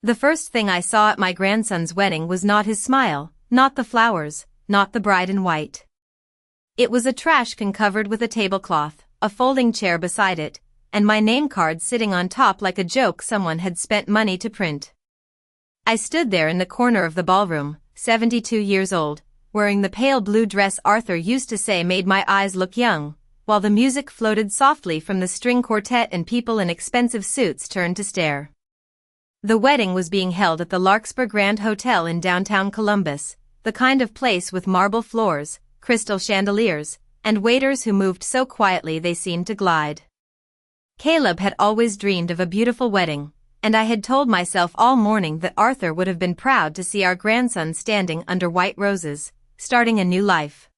The first thing I saw at my grandson's wedding was not his smile, not the flowers, not the bride in white. It was a trash can covered with a tablecloth, a folding chair beside it, and my name card sitting on top like a joke someone had spent money to print. I stood there in the corner of the ballroom, 72 years old, wearing the pale blue dress Arthur used to say made my eyes look young, while the music floated softly from the string quartet and people in expensive suits turned to stare. The wedding was being held at the Larkspur Grand Hotel in downtown Columbus, the kind of place with marble floors, crystal chandeliers, and waiters who moved so quietly they seemed to glide. Caleb had always dreamed of a beautiful wedding, and I had told myself all morning that Arthur would have been proud to see our grandson standing under white roses, starting a new life.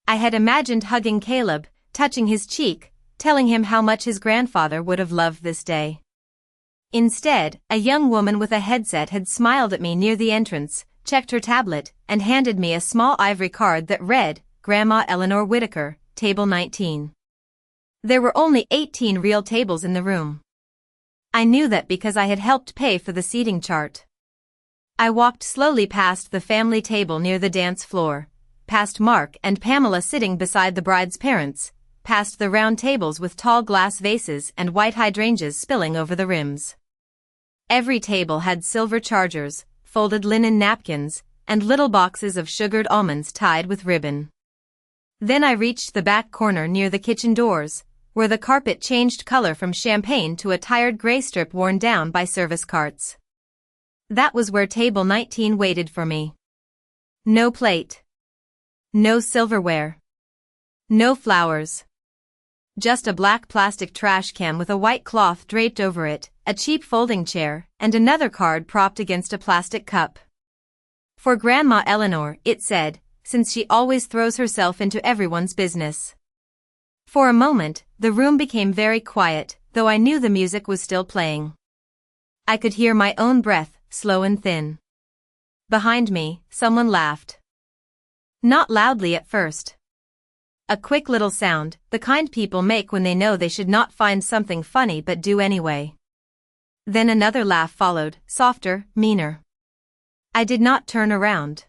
I had imagined hugging Caleb, touching his cheek, telling him how much his grandfather would have loved this day. Instead, a young woman with a headset had smiled at me near the entrance, checked her tablet, and handed me a small ivory card that read, Grandma Eleanor Whitaker, Table 19. There were only 18 real tables in the room. I knew that because I had helped pay for the seating chart. I walked slowly past the family table near the dance floor, past Mark and Pamela sitting beside the bride's parents, past the round tables with tall glass vases and white hydrangeas spilling over the rims. Every table had silver chargers, folded linen napkins, and little boxes of sugared almonds tied with ribbon. Then I reached the back corner near the kitchen doors, where the carpet changed color from champagne to a tired gray strip worn down by service carts. That was where table 19 waited for me. No plate. No silverware. No flowers. Just a black plastic trash can with a white cloth draped over it, a cheap folding chair, and another card propped against a plastic cup. For Grandma Eleanor, it said, since she always throws herself into everyone's business. For a moment, the room became very quiet, though I knew the music was still playing. I could hear my own breath, slow and thin. Behind me, someone laughed. Not loudly at first. A quick little sound, the kind people make when they know they should not find something funny but do anyway. Then another laugh followed, softer, meaner. I did not turn around.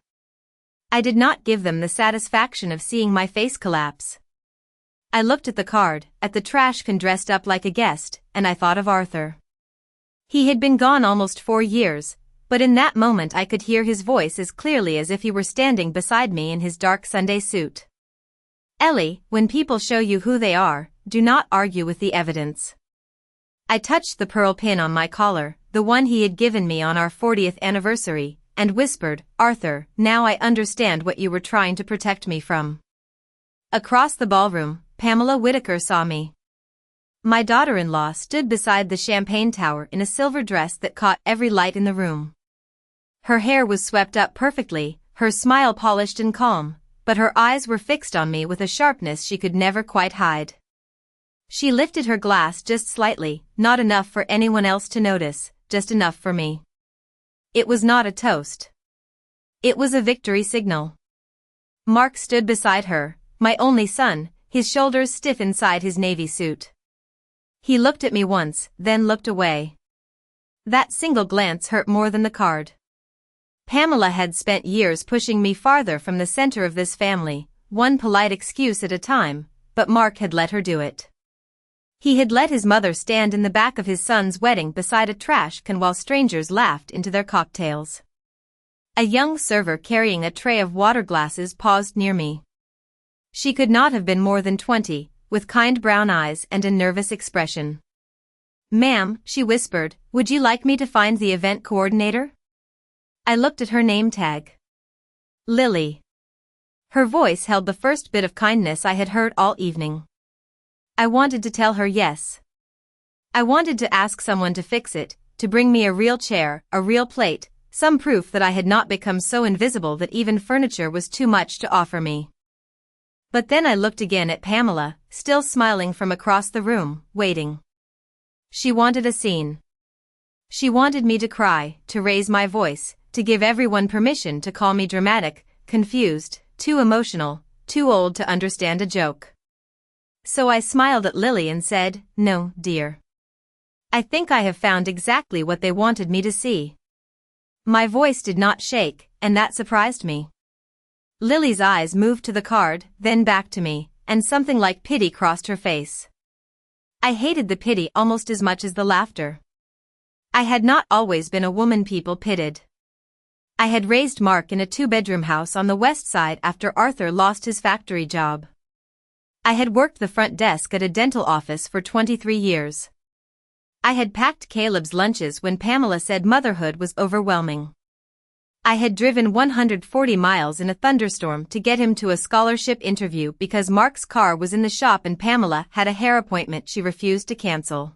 I did not give them the satisfaction of seeing my face collapse. I looked at the card, at the trash can dressed up like a guest, and I thought of Arthur. He had been gone almost 4 years, but in that moment I could hear his voice as clearly as if he were standing beside me in his dark Sunday suit. Ellie, when people show you who they are, do not argue with the evidence. I touched the pearl pin on my collar, the one he had given me on our 40th anniversary, and whispered, Arthur, now I understand what you were trying to protect me from. Across the ballroom, Pamela Whitaker saw me. My daughter-in-law stood beside the champagne tower in a silver dress that caught every light in the room. Her hair was swept up perfectly, her smile polished and calm, but her eyes were fixed on me with a sharpness she could never quite hide. She lifted her glass just slightly, not enough for anyone else to notice, just enough for me. It was not a toast. It was a victory signal. Mark stood beside her, my only son, his shoulders stiff inside his navy suit. He looked at me once, then looked away. That single glance hurt more than the card. Pamela had spent years pushing me farther from the center of this family, one polite excuse at a time, but Mark had let her do it. He had let his mother stand in the back of his son's wedding beside a trash can while strangers laughed into their cocktails. A young server carrying a tray of water glasses paused near me. She could not have been more than 20, with kind brown eyes and a nervous expression. Ma'am, she whispered, would you like me to find the event coordinator? I looked at her name tag. Lily. Her voice held the first bit of kindness I had heard all evening. I wanted to tell her yes. I wanted to ask someone to fix it, to bring me a real chair, a real plate, some proof that I had not become so invisible that even furniture was too much to offer me. But then I looked again at Pamela, still smiling from across the room, waiting. She wanted a scene. She wanted me to cry, to raise my voice, to give everyone permission to call me dramatic, confused, too emotional, too old to understand a joke. So I smiled at Lily and said, no, dear. I think I have found exactly what they wanted me to see. My voice did not shake, and that surprised me. Lily's eyes moved to the card, then back to me, and something like pity crossed her face. I hated the pity almost as much as the laughter. I had not always been a woman people pitied. I had raised Mark in a 2-bedroom house on the west side after Arthur lost his factory job. I had worked the front desk at a dental office for 23 years. I had packed Caleb's lunches when Pamela said motherhood was overwhelming. I had driven 140 miles in a thunderstorm to get him to a scholarship interview because Mark's car was in the shop and Pamela had a hair appointment she refused to cancel.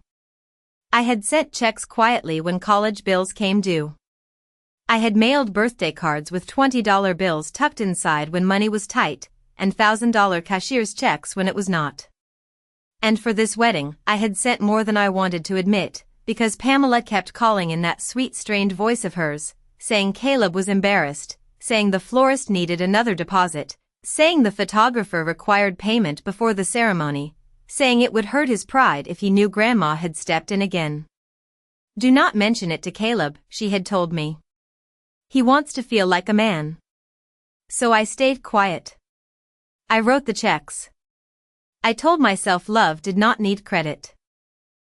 I had sent checks quietly when college bills came due. I had mailed birthday cards with $20 bills tucked inside when money was tight, and $1,000 cashier's checks when it was not. And for this wedding, I had sent more than I wanted to admit, because Pamela kept calling in that sweet strained voice of hers, saying Caleb was embarrassed, saying the florist needed another deposit, saying the photographer required payment before the ceremony, saying it would hurt his pride if he knew Grandma had stepped in again. Do not mention it to Caleb, she had told me. He wants to feel like a man. So I stayed quiet. I wrote the checks. I told myself love did not need credit.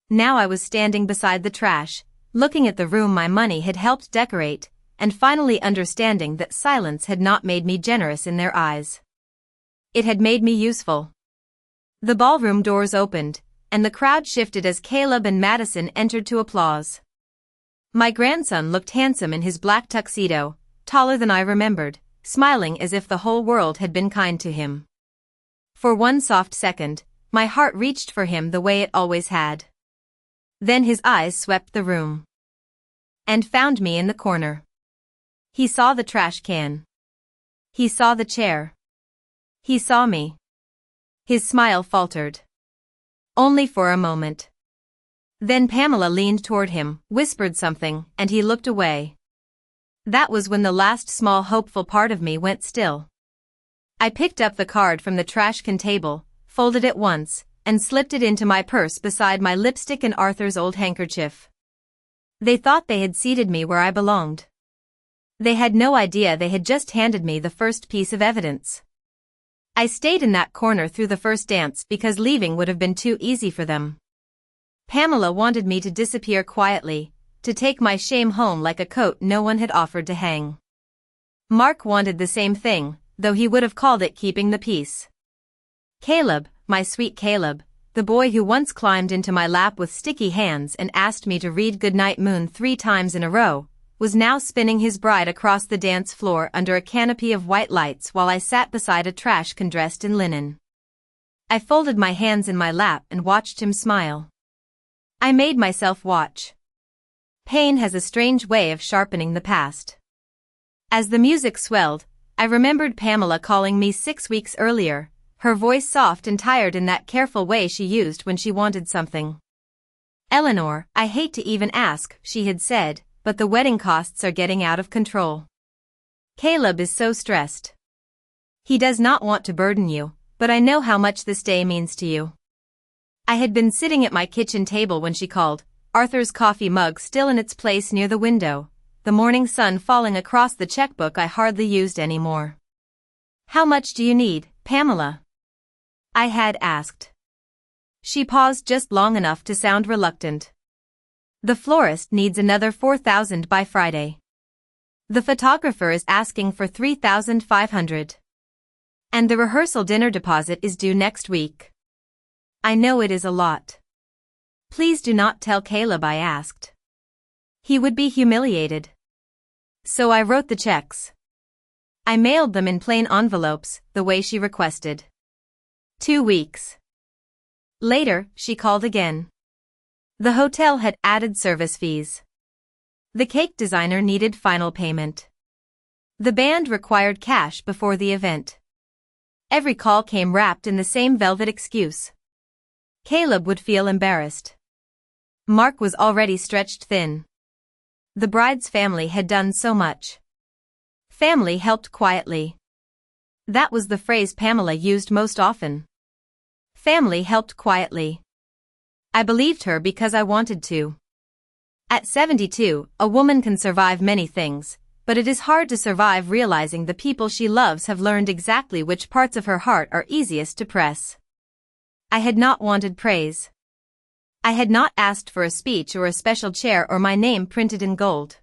Now I was standing beside the trash, looking at the room my money had helped decorate, and finally understanding that silence had not made me generous in their eyes. It had made me useful. The ballroom doors opened, and the crowd shifted as Caleb and Madison entered to applause. My grandson looked handsome in his black tuxedo, taller than I remembered, smiling as if the whole world had been kind to him. For one soft second, my heart reached for him the way it always had. Then his eyes swept the room. And found me in the corner. He saw the trash can. He saw the chair. He saw me. His smile faltered. Only for a moment. Then Pamela leaned toward him, whispered something, and he looked away. That was when the last small hopeful part of me went still. I picked up the card from the trash can table, folded it once, and slipped it into my purse beside my lipstick and Arthur's old handkerchief. They thought they had seated me where I belonged. They had no idea they had just handed me the first piece of evidence. I stayed in that corner through the first dance because leaving would have been too easy for them. Pamela wanted me to disappear quietly, to take my shame home like a coat no one had offered to hang. Mark wanted the same thing, though he would have called it keeping the peace. Caleb, my sweet Caleb, the boy who once climbed into my lap with sticky hands and asked me to read Goodnight Moon 3 times in a row, was now spinning his bride across the dance floor under a canopy of white lights while I sat beside a trash can dressed in linen. I folded my hands in my lap and watched him smile. I made myself watch. Pain has a strange way of sharpening the past. As the music swelled, I remembered Pamela calling me 6 weeks earlier, her voice soft and tired in that careful way she used when she wanted something. Eleanor, I hate to even ask, she had said, but the wedding costs are getting out of control. Caleb is so stressed. He does not want to burden you, but I know how much this day means to you. I had been sitting at my kitchen table when she called, Arthur's coffee mug still in its place near the window, the morning sun falling across the checkbook I hardly used anymore. How much do you need, Pamela? I had asked. She paused just long enough to sound reluctant. The florist needs another $4,000 by Friday. The photographer is asking for $3,500. And the rehearsal dinner deposit is due next week. I know it is a lot. Please do not tell Caleb, I asked. He would be humiliated. So I wrote the checks. I mailed them in plain envelopes, the way she requested. 2 weeks. Later, she called again. The hotel had added service fees. The cake designer needed final payment. The band required cash before the event. Every call came wrapped in the same velvet excuse. Caleb would feel embarrassed. Mark was already stretched thin. The bride's family had done so much. Family helped quietly. That was the phrase Pamela used most often. Family helped quietly. I believed her because I wanted to. At 72, a woman can survive many things, but it is hard to survive realizing the people she loves have learned exactly which parts of her heart are easiest to press. I had not wanted praise. I had not asked for a speech or a special chair or my name printed in gold.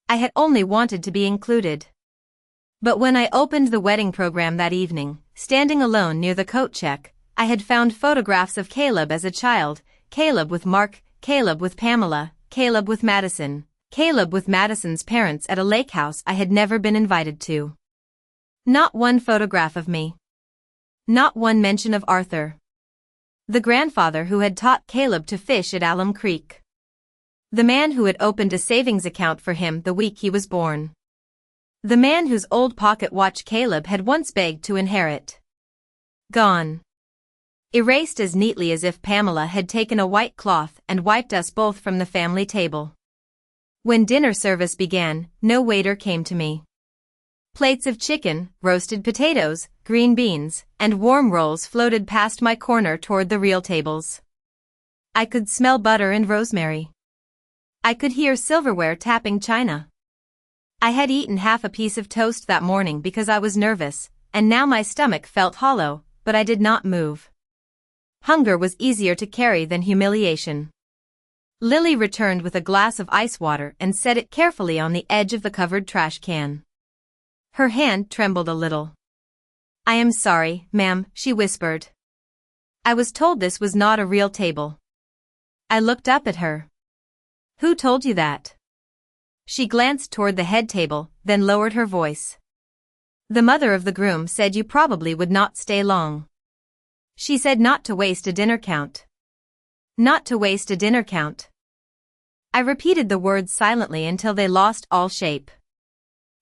I had only wanted to be included. But when I opened the wedding program that evening, standing alone near the coat check, I had found photographs of Caleb as a child, Caleb with Mark, Caleb with Pamela, Caleb with Madison, Caleb with Madison's parents at a lake house I had never been invited to. Not one photograph of me. Not one mention of Arthur, the grandfather who had taught Caleb to fish at Alum Creek. The man who had opened a savings account for him the week he was born. The man whose old pocket watch Caleb had once begged to inherit. Gone. Erased as neatly as if Pamela had taken a white cloth and wiped us both from the family table. When dinner service began, no waiter came to me. Plates of chicken, roasted potatoes, green beans, and warm rolls floated past my corner toward the real tables. I could smell butter and rosemary. I could hear silverware tapping china. I had eaten half a piece of toast that morning because I was nervous, and now my stomach felt hollow, but I did not move. Hunger was easier to carry than humiliation. Lily returned with a glass of ice water and set it carefully on the edge of the covered trash can. Her hand trembled a little. "I am sorry, ma'am," she whispered. "I was told this was not a real table." I looked up at her. "Who told you that?" She glanced toward the head table, then lowered her voice. "The mother of the groom said you probably would not stay long. She said not to waste a dinner count. Not to waste a dinner count." I repeated the words silently until they lost all shape.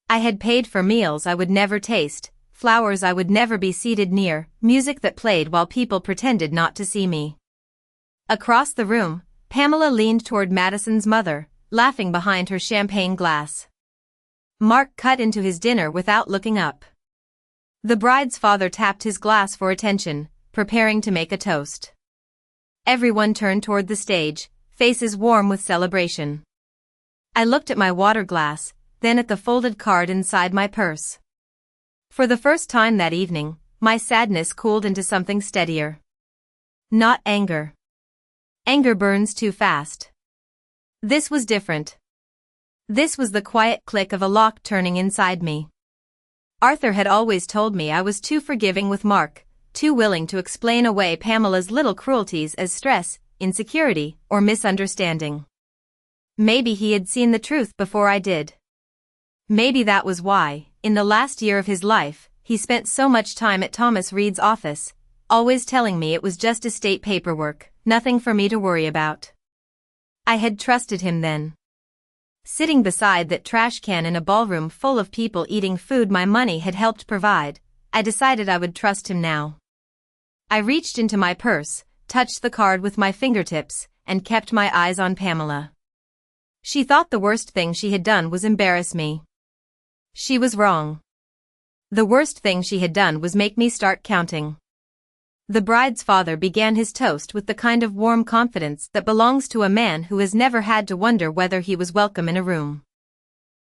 I had paid for meals I would never taste, flowers I would never be seated near, music that played while people pretended not to see me. Across the room, Pamela leaned toward Madison's mother, laughing behind her champagne glass. Mark cut into his dinner without looking up. The bride's father tapped his glass for attention, preparing to make a toast. Everyone turned toward the stage, faces warm with celebration. I looked at my water glass, then at the folded card inside my purse. For the first time that evening, my sadness cooled into something steadier. Not anger. Anger burns too fast. This was different. This was the quiet click of a lock turning inside me. Arthur had always told me I was too forgiving with Mark, too willing to explain away Pamela's little cruelties as stress, insecurity, or misunderstanding. Maybe he had seen the truth before I did. Maybe that was why, in the last year of his life, he spent so much time at Thomas Reed's office, always telling me it was just estate paperwork, nothing for me to worry about. I had trusted him then. Sitting beside that trash can in a ballroom full of people eating food my money had helped provide, I decided I would trust him now. I reached into my purse, touched the card with my fingertips, and kept my eyes on Pamela. She thought the worst thing she had done was embarrass me. She was wrong. The worst thing she had done was make me start counting. The bride's father began his toast with the kind of warm confidence that belongs to a man who has never had to wonder whether he was welcome in a room.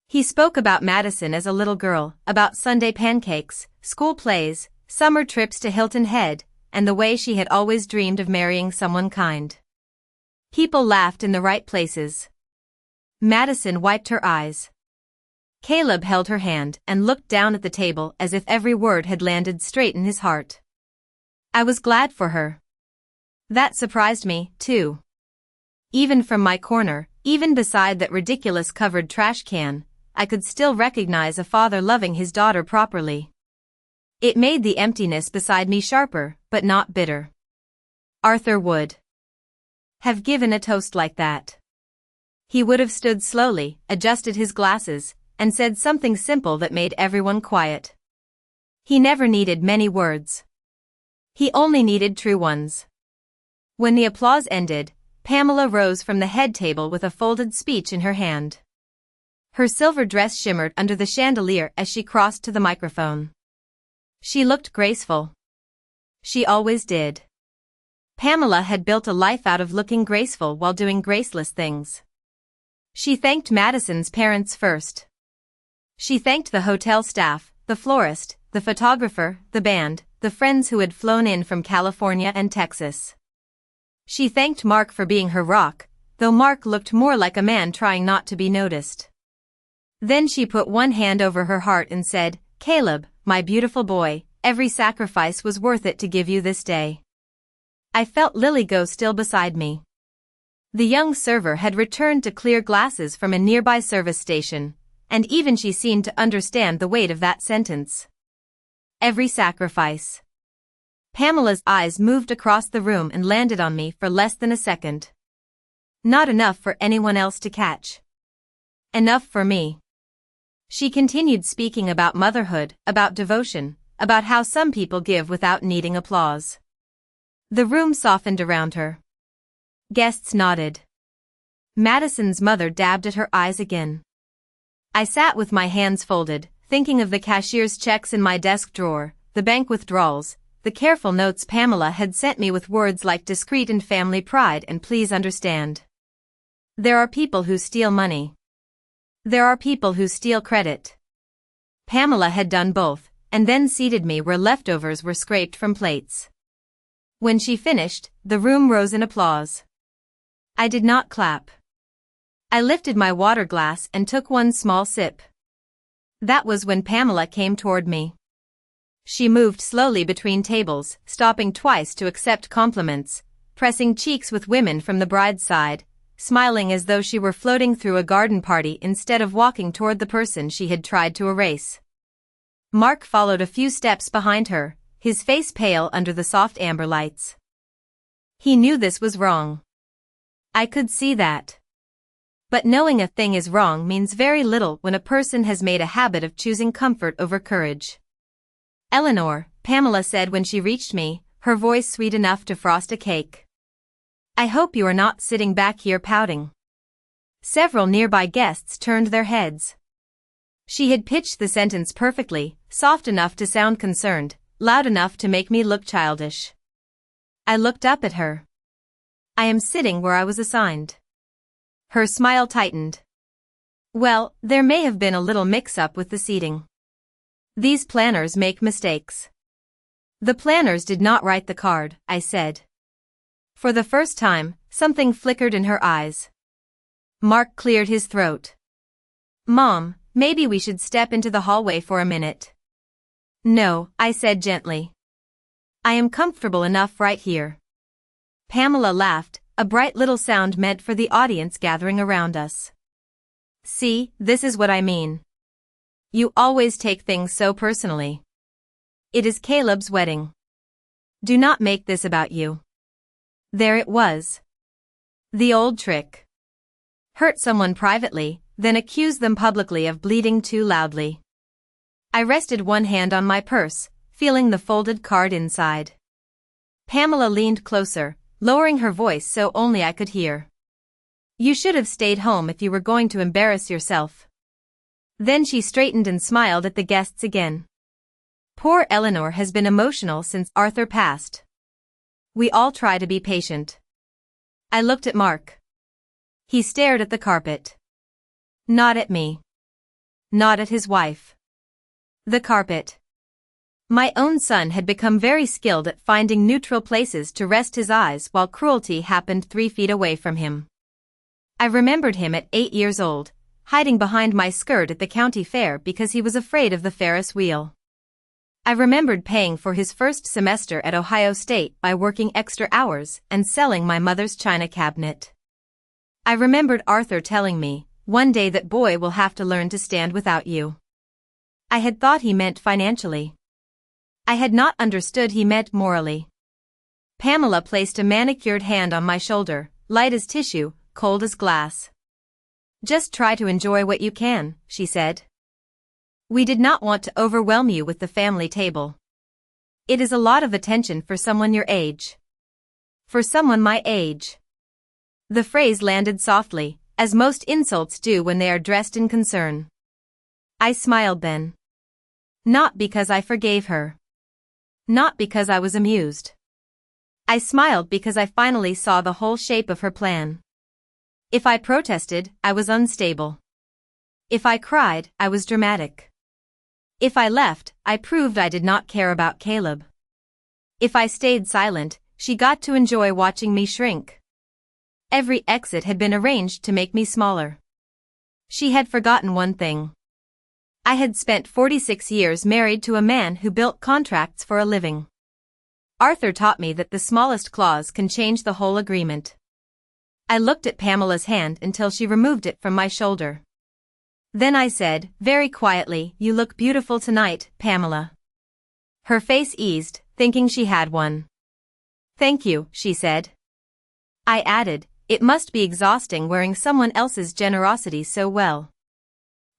He spoke about Madison as a little girl, about Sunday pancakes, school plays, summer trips to Hilton Head, and the way she had always dreamed of marrying someone kind. People laughed in the right places. Madison wiped her eyes. Caleb held her hand and looked down at the table as if every word had landed straight in his heart. I was glad for her. That surprised me, too. Even from my corner, even beside that ridiculous covered trash can, I could still recognize a father loving his daughter properly. It made the emptiness beside me sharper, but not bitter. Arthur would have given a toast like that. He would have stood slowly, adjusted his glasses, and said something simple that made everyone quiet. He never needed many words. He only needed true ones. When the applause ended, Pamela rose from the head table with a folded speech in her hand. Her silver dress shimmered under the chandelier as she crossed to the microphone. She looked graceful. She always did. Pamela had built a life out of looking graceful while doing graceless things. She thanked Madison's parents first. She thanked the hotel staff, the florist, the photographer, the band, the friends who had flown in from California and Texas. She thanked Mark for being her rock, though Mark looked more like a man trying not to be noticed. Then she put one hand over her heart and said, "Caleb, my beautiful boy, every sacrifice was worth it to give you this day." I felt Lily go still beside me. The young server had returned to clear glasses from a nearby service station, and even she seemed to understand the weight of that sentence. Every sacrifice. Pamela's eyes moved across the room and landed on me for less than a second. Not enough for anyone else to catch. Enough for me. She continued speaking about motherhood, about devotion, about how some people give without needing applause. The room softened around her. Guests nodded. Madison's mother dabbed at her eyes again. I sat with my hands folded, thinking of the cashier's checks in my desk drawer, the bank withdrawals, the careful notes Pamela had sent me with words like discreet and family pride and please understand. There are people who steal money. There are people who steal credit. Pamela had done both, and then seated me where leftovers were scraped from plates. When she finished, the room rose in applause. I did not clap. I lifted my water glass and took one small sip. That was when Pamela came toward me. She moved slowly between tables, stopping twice to accept compliments, pressing cheeks with women from the bride's side, smiling as though she were floating through a garden party instead of walking toward the person she had tried to erase. Mark followed a few steps behind her, his face pale under the soft amber lights. He knew this was wrong. I could see that. But knowing a thing is wrong means very little when a person has made a habit of choosing comfort over courage. "Eleanor," Pamela said when she reached me, her voice sweet enough to frost a cake. "I hope you are not sitting back here pouting." Several nearby guests turned their heads. She had pitched the sentence perfectly, soft enough to sound concerned, loud enough to make me look childish. I looked up at her. "I am sitting where I was assigned." Her smile tightened. "Well, there may have been a little mix-up with the seating. These planners make mistakes." "The planners did not write the card," I said. For the first time, something flickered in her eyes. Mark cleared his throat. "Mom, maybe we should step into the hallway for a minute." "No," I said gently. "I am comfortable enough right here." Pamela laughed, a bright little sound meant for the audience gathering around us. "See, this is what I mean. You always take things so personally. It is Caleb's wedding. Do not make this about you." There it was. The old trick. Hurt someone privately, then accuse them publicly of bleeding too loudly. I rested one hand on my purse, feeling the folded card inside. Pamela leaned closer, lowering her voice so only I could hear. "You should have stayed home if you were going to embarrass yourself." Then she straightened and smiled at the guests again. "Poor Eleanor has been emotional since Arthur passed. We all try to be patient." I looked at Mark. He stared at the carpet. Not at me. Not at his wife. The carpet. My own son had become very skilled at finding neutral places to rest his eyes while cruelty happened 3 feet away from him. I remembered him at 8 years old, hiding behind my skirt at the county fair because he was afraid of the Ferris wheel. I remembered paying for his first semester at Ohio State by working extra hours and selling my mother's china cabinet. I remembered Arthur telling me, "One day that boy will have to learn to stand without you." I had thought he meant financially. I had not understood he meant morally. Pamela placed a manicured hand on my shoulder, light as tissue, cold as glass. "Just try to enjoy what you can," she said. "We did not want to overwhelm you with the family table. It is a lot of attention for someone your age. For someone my age." The phrase landed softly, as most insults do when they are dressed in concern. I smiled then. Not because I forgave her. Not because I was amused. I smiled because I finally saw the whole shape of her plan. If I protested, I was unstable. If I cried, I was dramatic. If I left, I proved I did not care about Caleb. If I stayed silent, she got to enjoy watching me shrink. Every exit had been arranged to make me smaller. She had forgotten one thing. I had spent 46 years married to a man who built contracts for a living. Arthur taught me that the smallest clause can change the whole agreement. I looked at Pamela's hand until she removed it from my shoulder. Then I said, very quietly, "You look beautiful tonight, Pamela." Her face eased, thinking she had one. "Thank you," she said. I added, "It must be exhausting wearing someone else's generosity so well."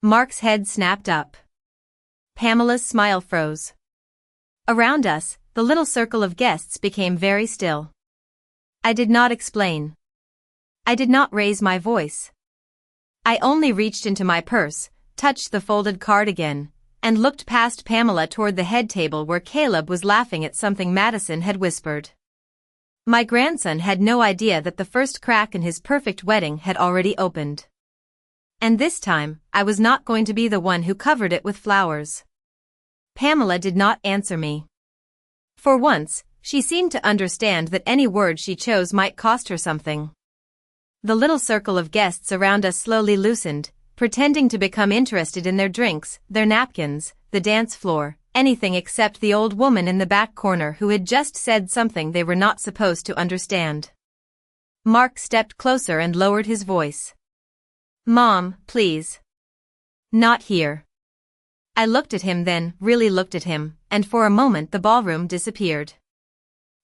Mark's head snapped up. Pamela's smile froze. Around us, the little circle of guests became very still. I did not explain. I did not raise my voice. I only reached into my purse, touched the folded card again, and looked past Pamela toward the head table where Caleb was laughing at something Madison had whispered. My grandson had no idea that the first crack in his perfect wedding had already opened. And this time, I was not going to be the one who covered it with flowers. Pamela did not answer me. For once, she seemed to understand that any word she chose might cost her something. The little circle of guests around us slowly loosened, pretending to become interested in their drinks, their napkins, the dance floor, anything except the old woman in the back corner who had just said something they were not supposed to understand. Mark stepped closer and lowered his voice. "Mom, please. Not here." I looked at him then, really looked at him, and for a moment the ballroom disappeared.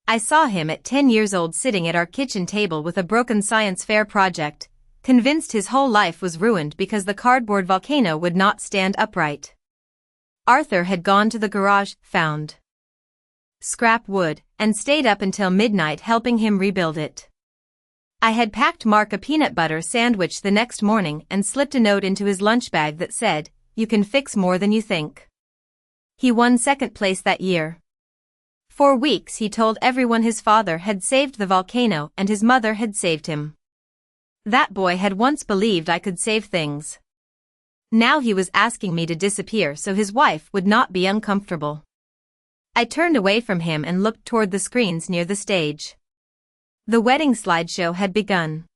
I saw him at 10 years old sitting at our kitchen table with a broken science fair project, convinced his whole life was ruined because the cardboard volcano would not stand upright. Arthur had gone to the garage, found scrap wood, and stayed up until midnight helping him rebuild it. I had packed Mark a peanut butter sandwich the next morning and slipped a note into his lunch bag that said, "You can fix more than you think." He won second place that year. For weeks he told everyone his father had saved the volcano and his mother had saved him. That boy had once believed I could save things. Now he was asking me to disappear so his wife would not be uncomfortable. I turned away from him and looked toward the screens near the stage. The wedding slideshow had begun.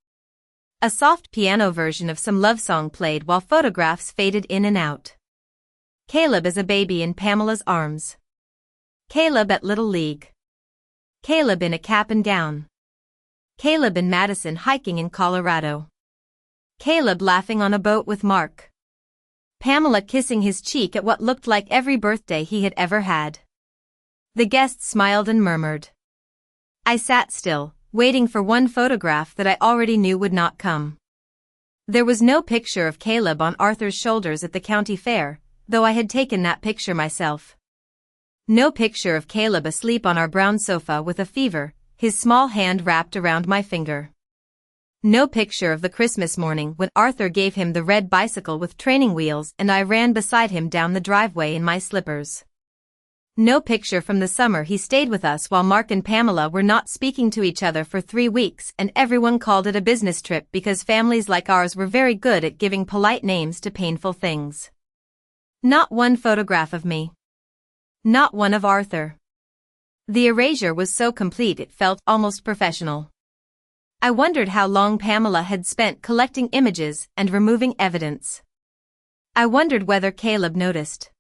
A soft piano version of some love song played while photographs faded in and out. Caleb as a baby in Pamela's arms. Caleb at Little League. Caleb in a cap and gown. Caleb and Madison hiking in Colorado. Caleb laughing on a boat with Mark. Pamela kissing his cheek at what looked like every birthday he had ever had. The guests smiled and murmured. I sat still, waiting for one photograph that I already knew would not come. There was no picture of Caleb on Arthur's shoulders at the county fair, though I had taken that picture myself. No picture of Caleb asleep on our brown sofa with a fever, his small hand wrapped around my finger. No picture of the Christmas morning when Arthur gave him the red bicycle with training wheels and I ran beside him down the driveway in my slippers. No picture from the summer he stayed with us while Mark and Pamela were not speaking to each other for 3 weeks and everyone called it a business trip because families like ours were very good at giving polite names to painful things. Not one photograph of me. Not one of Arthur. The erasure was so complete it felt almost professional. I wondered how long Pamela had spent collecting images and removing evidence. I wondered whether Caleb noticed.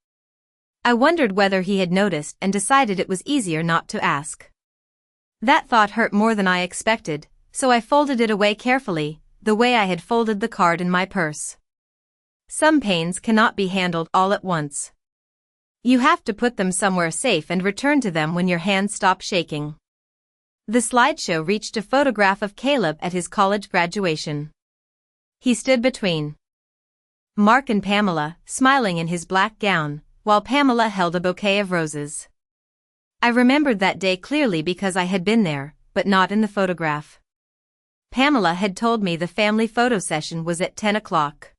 I wondered whether he had noticed and decided it was easier not to ask. That thought hurt more than I expected, so I folded it away carefully, the way I had folded the card in my purse. Some pains cannot be handled all at once. You have to put them somewhere safe and return to them when your hands stop shaking. The slideshow reached a photograph of Caleb at his college graduation. He stood between Mark and Pamela, smiling in his black gown, while Pamela held a bouquet of roses. I remembered that day clearly because I had been there, but not in the photograph. Pamela had told me the family photo session was at 10 o'clock.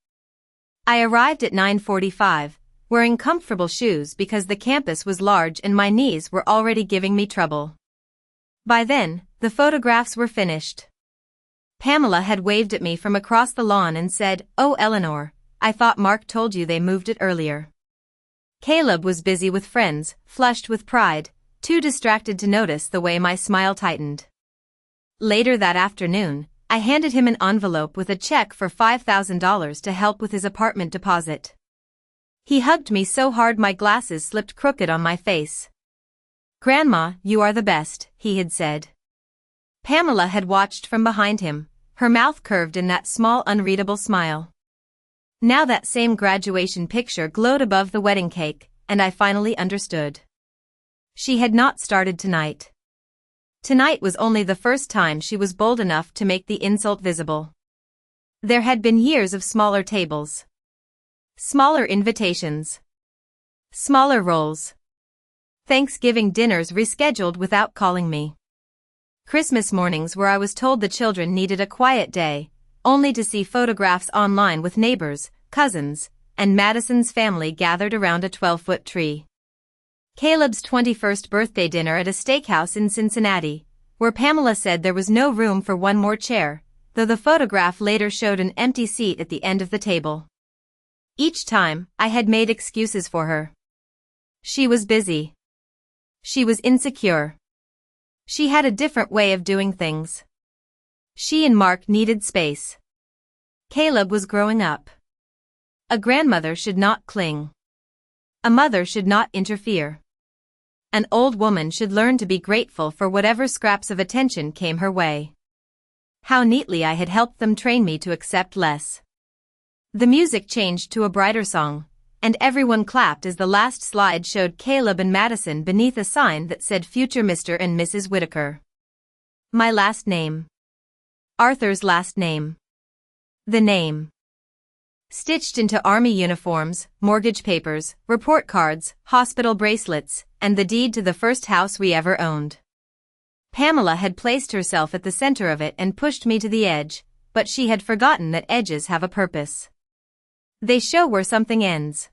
I arrived at 9:45, wearing comfortable shoes because the campus was large and my knees were already giving me trouble. By then, the photographs were finished. Pamela had waved at me from across the lawn and said, "Oh, Eleanor, I thought Mark told you they moved it earlier." Caleb was busy with friends, flushed with pride, too distracted to notice the way my smile tightened. Later that afternoon, I handed him an envelope with a check for $5,000 to help with his apartment deposit. He hugged me so hard my glasses slipped crooked on my face. "Grandma, you are the best," he had said. Pamela had watched from behind him, her mouth curved in that small unreadable smile. Now that same graduation picture glowed above the wedding cake, and I finally understood. She had not started tonight. Tonight was only the first time she was bold enough to make the insult visible. There had been years of smaller tables. Smaller invitations. Smaller roles. Thanksgiving dinners rescheduled without calling me. Christmas mornings where I was told the children needed a quiet day, only to see photographs online with neighbors, cousins, and Madison's family gathered around a 12-foot tree. Caleb's 21st birthday dinner at a steakhouse in Cincinnati, where Pamela said there was no room for one more chair, though the photograph later showed an empty seat at the end of the table. Each time, I had made excuses for her. She was busy. She was insecure. She had a different way of doing things. She and Mark needed space. Caleb was growing up. A grandmother should not cling. A mother should not interfere. An old woman should learn to be grateful for whatever scraps of attention came her way. How neatly I had helped them train me to accept less. The music changed to a brighter song, and everyone clapped as the last slide showed Caleb and Madison beneath a sign that said future Mr. and Mrs. Whitaker. My last name. Arthur's last name. The name. Stitched into army uniforms, mortgage papers, report cards, hospital bracelets, and the deed to the first house we ever owned. Pamela had placed herself at the center of it and pushed me to the edge, but she had forgotten that edges have a purpose. They show where something ends.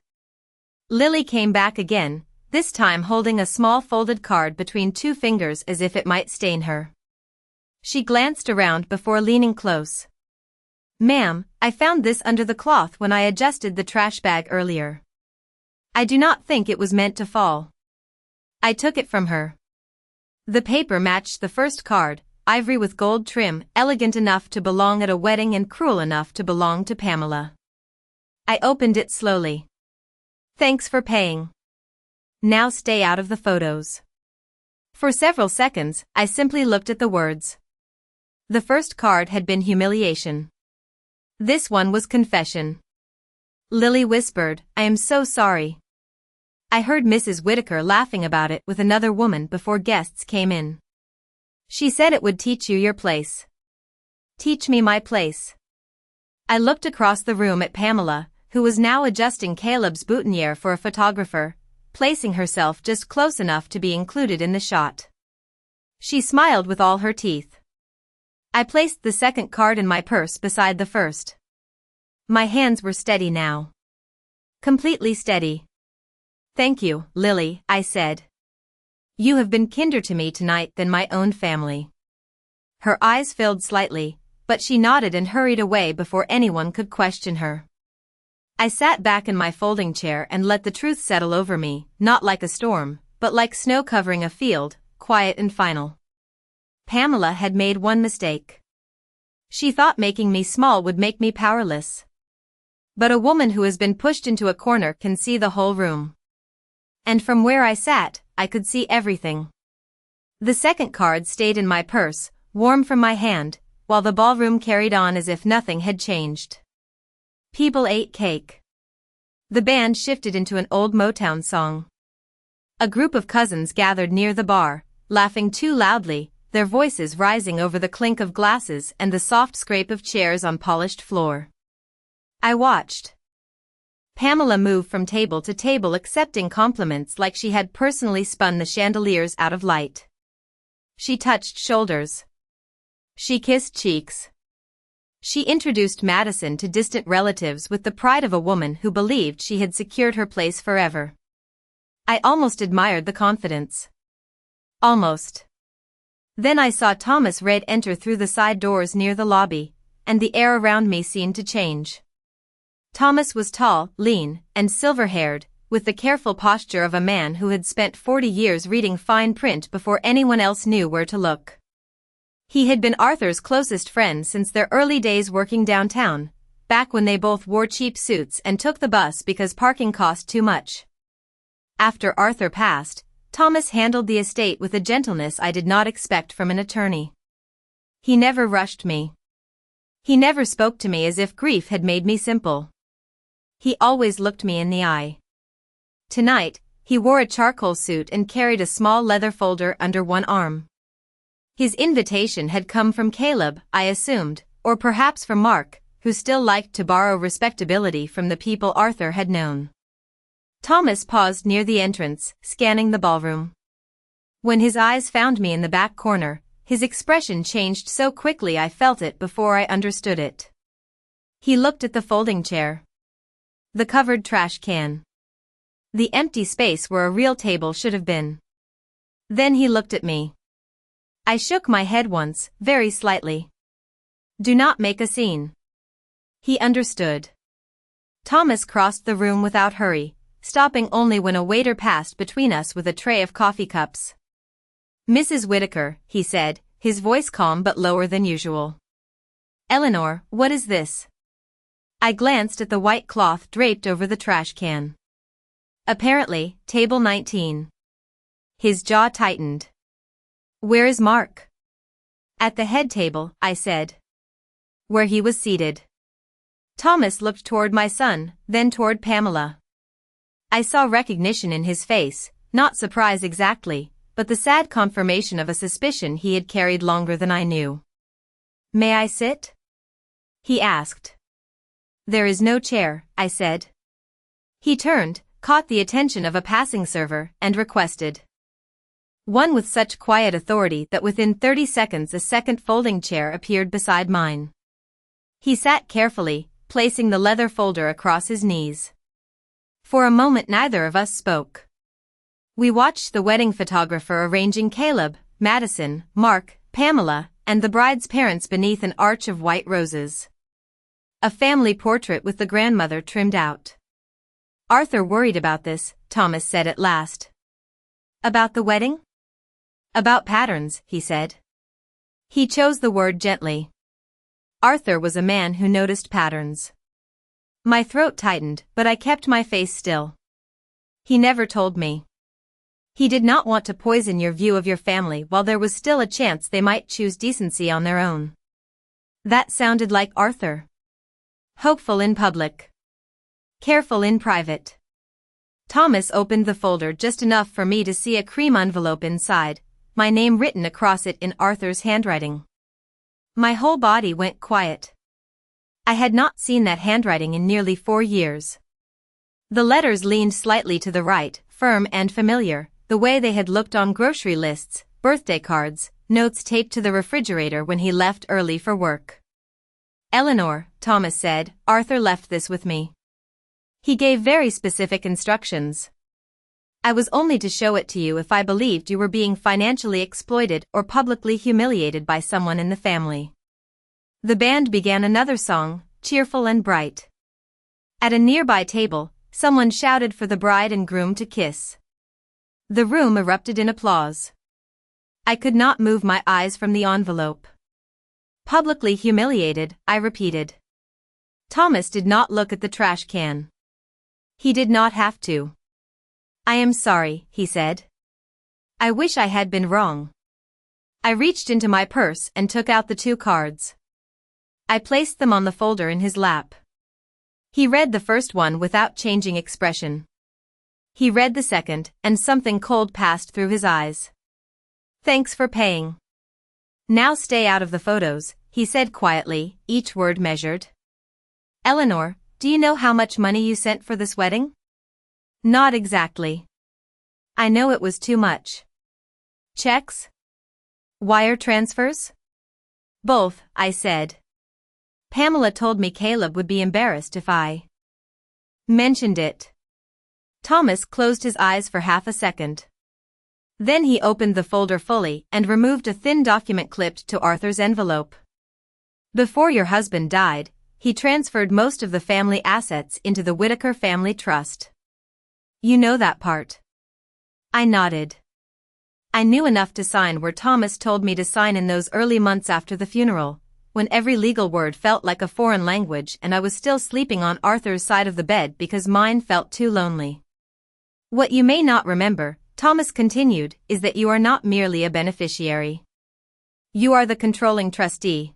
Lily came back again, this time holding a small folded card between two fingers as if it might stain her. She glanced around before leaning close. "Ma'am, I found this under the cloth when I adjusted the trash bag earlier. I do not think it was meant to fall." I took it from her. The paper matched the first card, ivory with gold trim, elegant enough to belong at a wedding and cruel enough to belong to Pamela. I opened it slowly. "Thanks for paying. Now stay out of the photos." For several seconds, I simply looked at the words. The first card had been humiliation. This one was confession. Lily whispered, "I am so sorry." I heard Mrs. Whitaker laughing about it with another woman before guests came in. She said it would teach you your place. Teach me my place. I looked across the room at Pamela, who was now adjusting Caleb's boutonniere for a photographer, placing herself just close enough to be included in the shot. She smiled with all her teeth. I placed the second card in my purse beside the first. My hands were steady now. Completely steady. "Thank you, Lily," I said. "You have been kinder to me tonight than my own family." Her eyes filled slightly, but she nodded and hurried away before anyone could question her. I sat back in my folding chair and let the truth settle over me, not like a storm, but like snow covering a field, quiet and final. Pamela had made one mistake. She thought making me small would make me powerless. But a woman who has been pushed into a corner can see the whole room. And from where I sat, I could see everything. The second card stayed in my purse, warm from my hand, while the ballroom carried on as if nothing had changed. People ate cake. The band shifted into an old Motown song. A group of cousins gathered near the bar, laughing too loudly, their voices rising over the clink of glasses and the soft scrape of chairs on polished floor. I watched. Pamela moved from table to table accepting compliments like she had personally spun the chandeliers out of light. She touched shoulders. She kissed cheeks. She introduced Madison to distant relatives with the pride of a woman who believed she had secured her place forever. I almost admired the confidence. Almost. Then I saw Thomas Reid enter through the side doors near the lobby, and the air around me seemed to change. Thomas was tall, lean, and silver-haired, with the careful posture of a man who had spent 40 years reading fine print before anyone else knew where to look. He had been Arthur's closest friend since their early days working downtown, back when they both wore cheap suits and took the bus because parking cost too much. After Arthur passed, Thomas handled the estate with a gentleness I did not expect from an attorney. He never rushed me. He never spoke to me as if grief had made me simple. He always looked me in the eye. Tonight, he wore a charcoal suit and carried a small leather folder under one arm. His invitation had come from Caleb, I assumed, or perhaps from Mark, who still liked to borrow respectability from the people Arthur had known. Thomas paused near the entrance, scanning the ballroom. When his eyes found me in the back corner, his expression changed so quickly I felt it before I understood it. He looked at the folding chair, the covered trash can, the empty space where a real table should have been. Then he looked at me. I shook my head once, very slightly. Do not make a scene. He understood. Thomas crossed the room without hurry, stopping only when a waiter passed between us with a tray of coffee cups. Mrs. Whitaker, he said, his voice calm but lower than usual. Eleanor, what is this? I glanced at the white cloth draped over the trash can. Apparently, table 19. His jaw tightened. Where is Mark? At the head table, I said. Where he was seated. Thomas looked toward my son, then toward Pamela. I saw recognition in his face, not surprise exactly, but the sad confirmation of a suspicion he had carried longer than I knew. May I sit? He asked. There is no chair, I said. He turned, caught the attention of a passing server, and requested. One with such quiet authority that within 30 seconds a second folding chair appeared beside mine. He sat carefully, placing the leather folder across his knees. For a moment neither of us spoke. We watched the wedding photographer arranging Caleb, Madison, Mark, Pamela, and the bride's parents beneath an arch of white roses. A family portrait with the grandmother trimmed out. Arthur worried about this, Thomas said at last. About the wedding? About patterns, he said. He chose the word gently. Arthur was a man who noticed patterns. My throat tightened, but I kept my face still. He never told me. He did not want to poison your view of your family while there was still a chance they might choose decency on their own. That sounded like Arthur. Hopeful in public. Careful in private. Thomas opened the folder just enough for me to see a cream envelope inside, my name written across it in Arthur's handwriting. My whole body went quiet. I had not seen that handwriting in nearly 4 years. The letters leaned slightly to the right, firm and familiar, the way they had looked on grocery lists, birthday cards, notes taped to the refrigerator when he left early for work. Eleanor, Thomas said, Arthur left this with me. He gave very specific instructions. I was only to show it to you if I believed you were being financially exploited or publicly humiliated by someone in the family. The band began another song, cheerful and bright. At a nearby table, someone shouted for the bride and groom to kiss. The room erupted in applause. I could not move my eyes from the envelope. Publicly humiliated, I repeated. Thomas did not look at the trash can. He did not have to. I am sorry, he said. I wish I had been wrong. I reached into my purse and took out the 2 cards. I placed them on the folder in his lap. He read the first one without changing expression. He read the second, and something cold passed through his eyes. Thanks for paying. Now stay out of the photos, he said quietly, each word measured. Eleanor, do you know how much money you sent for this wedding? Not exactly. I know it was too much. Checks? Wire transfers? Both, I said. Pamela told me Caleb would be embarrassed if I mentioned it. Thomas closed his eyes for half a second. Then he opened the folder fully and removed a thin document clipped to Arthur's envelope. Before your husband died, he transferred most of the family assets into the Whitaker Family Trust. You know that part? I nodded. I knew enough to sign where Thomas told me to sign in those early months after the funeral, when every legal word felt like a foreign language and I was still sleeping on Arthur's side of the bed because mine felt too lonely. What you may not remember, Thomas continued, is that you are not merely a beneficiary. You are the controlling trustee.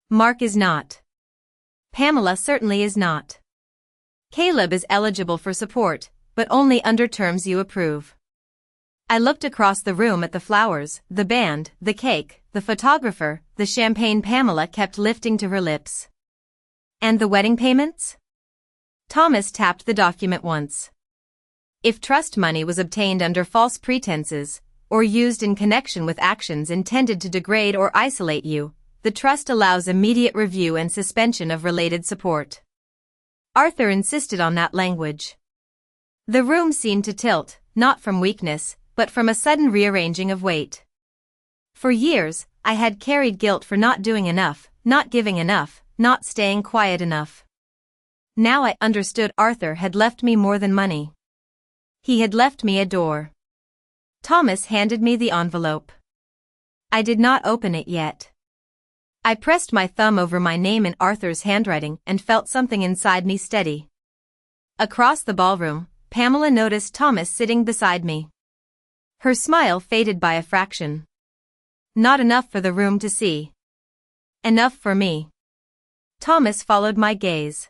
Mark is not. Pamela certainly is not. Caleb is eligible for support, but only under terms you approve. I looked across the room at the flowers, the band, the cake, the photographer, the champagne Pamela kept lifting to her lips. And the wedding payments? Thomas tapped the document once. If trust money was obtained under false pretenses, or used in connection with actions intended to degrade or isolate you, the trust allows immediate review and suspension of related support. Arthur insisted on that language. The room seemed to tilt, not from weakness, but from a sudden rearranging of weight. For years, I had carried guilt for not doing enough, not giving enough, not staying quiet enough. Now I understood Arthur had left me more than money. He had left me a door. Thomas handed me the envelope. I did not open it yet. I pressed my thumb over my name in Arthur's handwriting and felt something inside me steady. Across the ballroom, Pamela noticed Thomas sitting beside me. Her smile faded by a fraction. Not enough for the room to see. Enough for me. Thomas followed my gaze.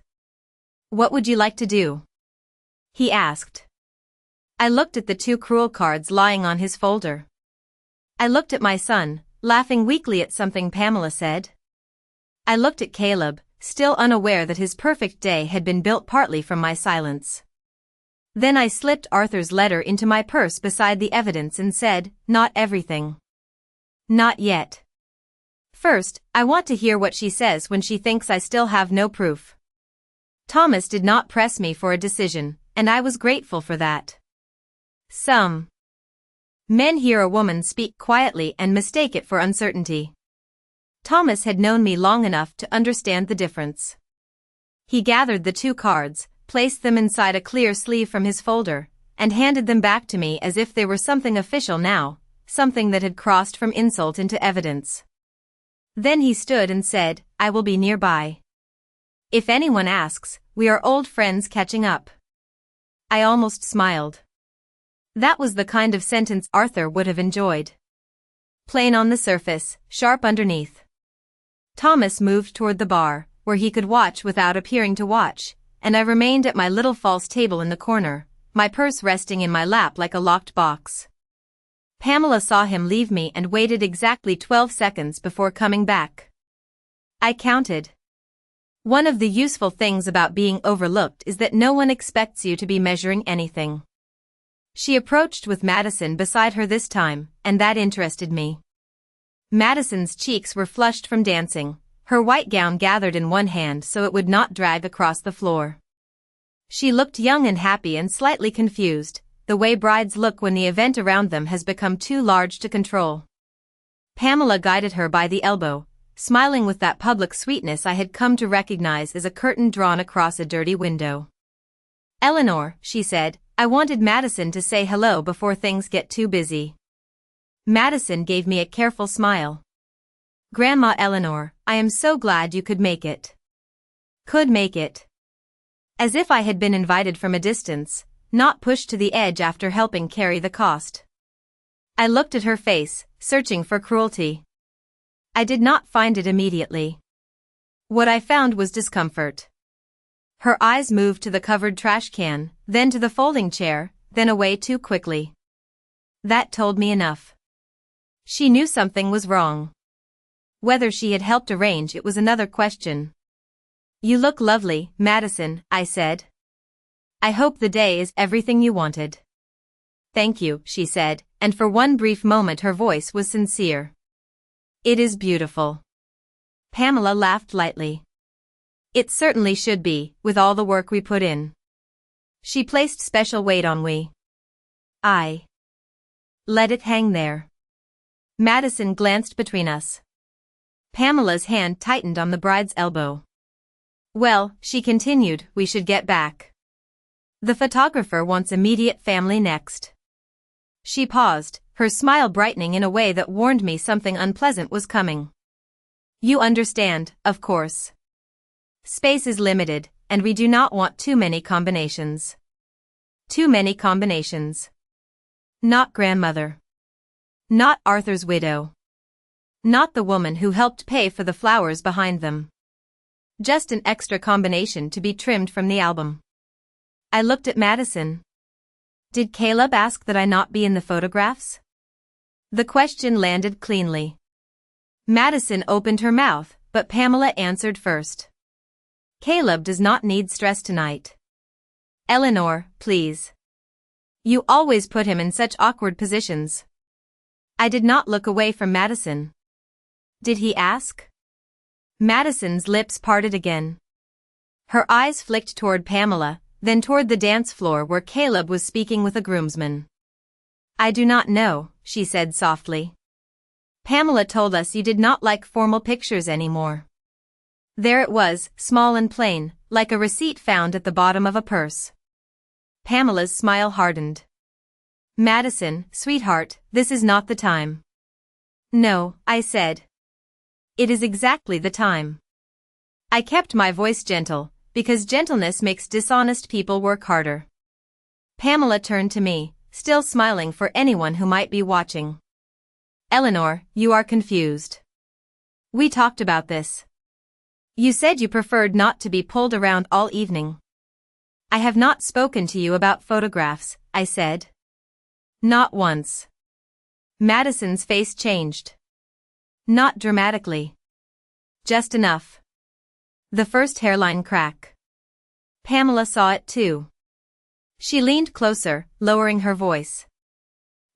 What would you like to do? He asked. I looked at the two cruel cards lying on his folder. I looked at my son, laughing weakly at something Pamela said. I looked at Caleb, still unaware that his perfect day had been built partly from my silence. Then I slipped Arthur's letter into my purse beside the evidence and said, not everything. Not yet. First, I want to hear what she says when she thinks I still have no proof. Thomas did not press me for a decision, and I was grateful for that. Some men hear a woman speak quietly and mistake it for uncertainty. Thomas had known me long enough to understand the difference. He gathered the two cards, placed them inside a clear sleeve from his folder, and handed them back to me as if they were something official now, something that had crossed from insult into evidence. Then he stood and said, I will be nearby. If anyone asks, we are old friends catching up. I almost smiled. That was the kind of sentence Arthur would have enjoyed. Plain on the surface, sharp underneath. Thomas moved toward the bar, where he could watch without appearing to watch, and I remained at my little false table in the corner, my purse resting in my lap like a locked box. Pamela saw him leave me and waited exactly 12 seconds before coming back. I counted. One of the useful things about being overlooked is that no one expects you to be measuring anything. She approached with Madison beside her this time, and that interested me. Madison's cheeks were flushed from dancing, her white gown gathered in one hand so it would not drag across the floor. She looked young and happy and slightly confused, the way brides look when the event around them has become too large to control. Pamela guided her by the elbow, smiling with that public sweetness I had come to recognize as a curtain drawn across a dirty window. Eleanor, she said, I wanted Madison to say hello before things get too busy. Madison gave me a careful smile. Grandma Eleanor, I am so glad you could make it. Could make it. As if I had been invited from a distance, not pushed to the edge after helping carry the cost. I looked at her face, searching for cruelty. I did not find it immediately. What I found was discomfort. Her eyes moved to the covered trash can, then to the folding chair, then away too quickly. That told me enough. She knew something was wrong. Whether she had helped arrange it was another question. You look lovely, Madison, I said. I hope the day is everything you wanted. Thank you, she said, and for one brief moment her voice was sincere. It is beautiful. Pamela laughed lightly. It certainly should be, with all the work we put in. She placed special weight on we. Let it hang there. Madison glanced between us. Pamela's hand tightened on the bride's elbow. Well, she continued, we should get back. The photographer wants immediate family next. She paused, her smile brightening in a way that warned me something unpleasant was coming. You understand, of course. Space is limited, and we do not want too many combinations. Too many combinations. Not grandmother. Not Arthur's widow. Not the woman who helped pay for the flowers behind them. Just an extra combination to be trimmed from the album. I looked at Madison. Did Caleb ask that I not be in the photographs? The question landed cleanly. Madison opened her mouth, but Pamela answered first. Caleb does not need stress tonight. Eleanor, please. You always put him in such awkward positions. I did not look away from Madison. Did he ask? Madison's lips parted again. Her eyes flicked toward Pamela, then toward the dance floor where Caleb was speaking with a groomsman. I do not know, she said softly. Pamela told us you did not like formal pictures anymore. There it was, small and plain, like a receipt found at the bottom of a purse. Pamela's smile hardened. Madison, sweetheart, this is not the time. No, I said. It is exactly the time. I kept my voice gentle, because gentleness makes dishonest people work harder. Pamela turned to me, still smiling for anyone who might be watching. Eleanor, you are confused. We talked about this. You said you preferred not to be pulled around all evening. I have not spoken to you about photographs, I said. Not once. Madison's face changed. Not dramatically. Just enough. The first hairline crack. Pamela saw it too. She leaned closer, lowering her voice.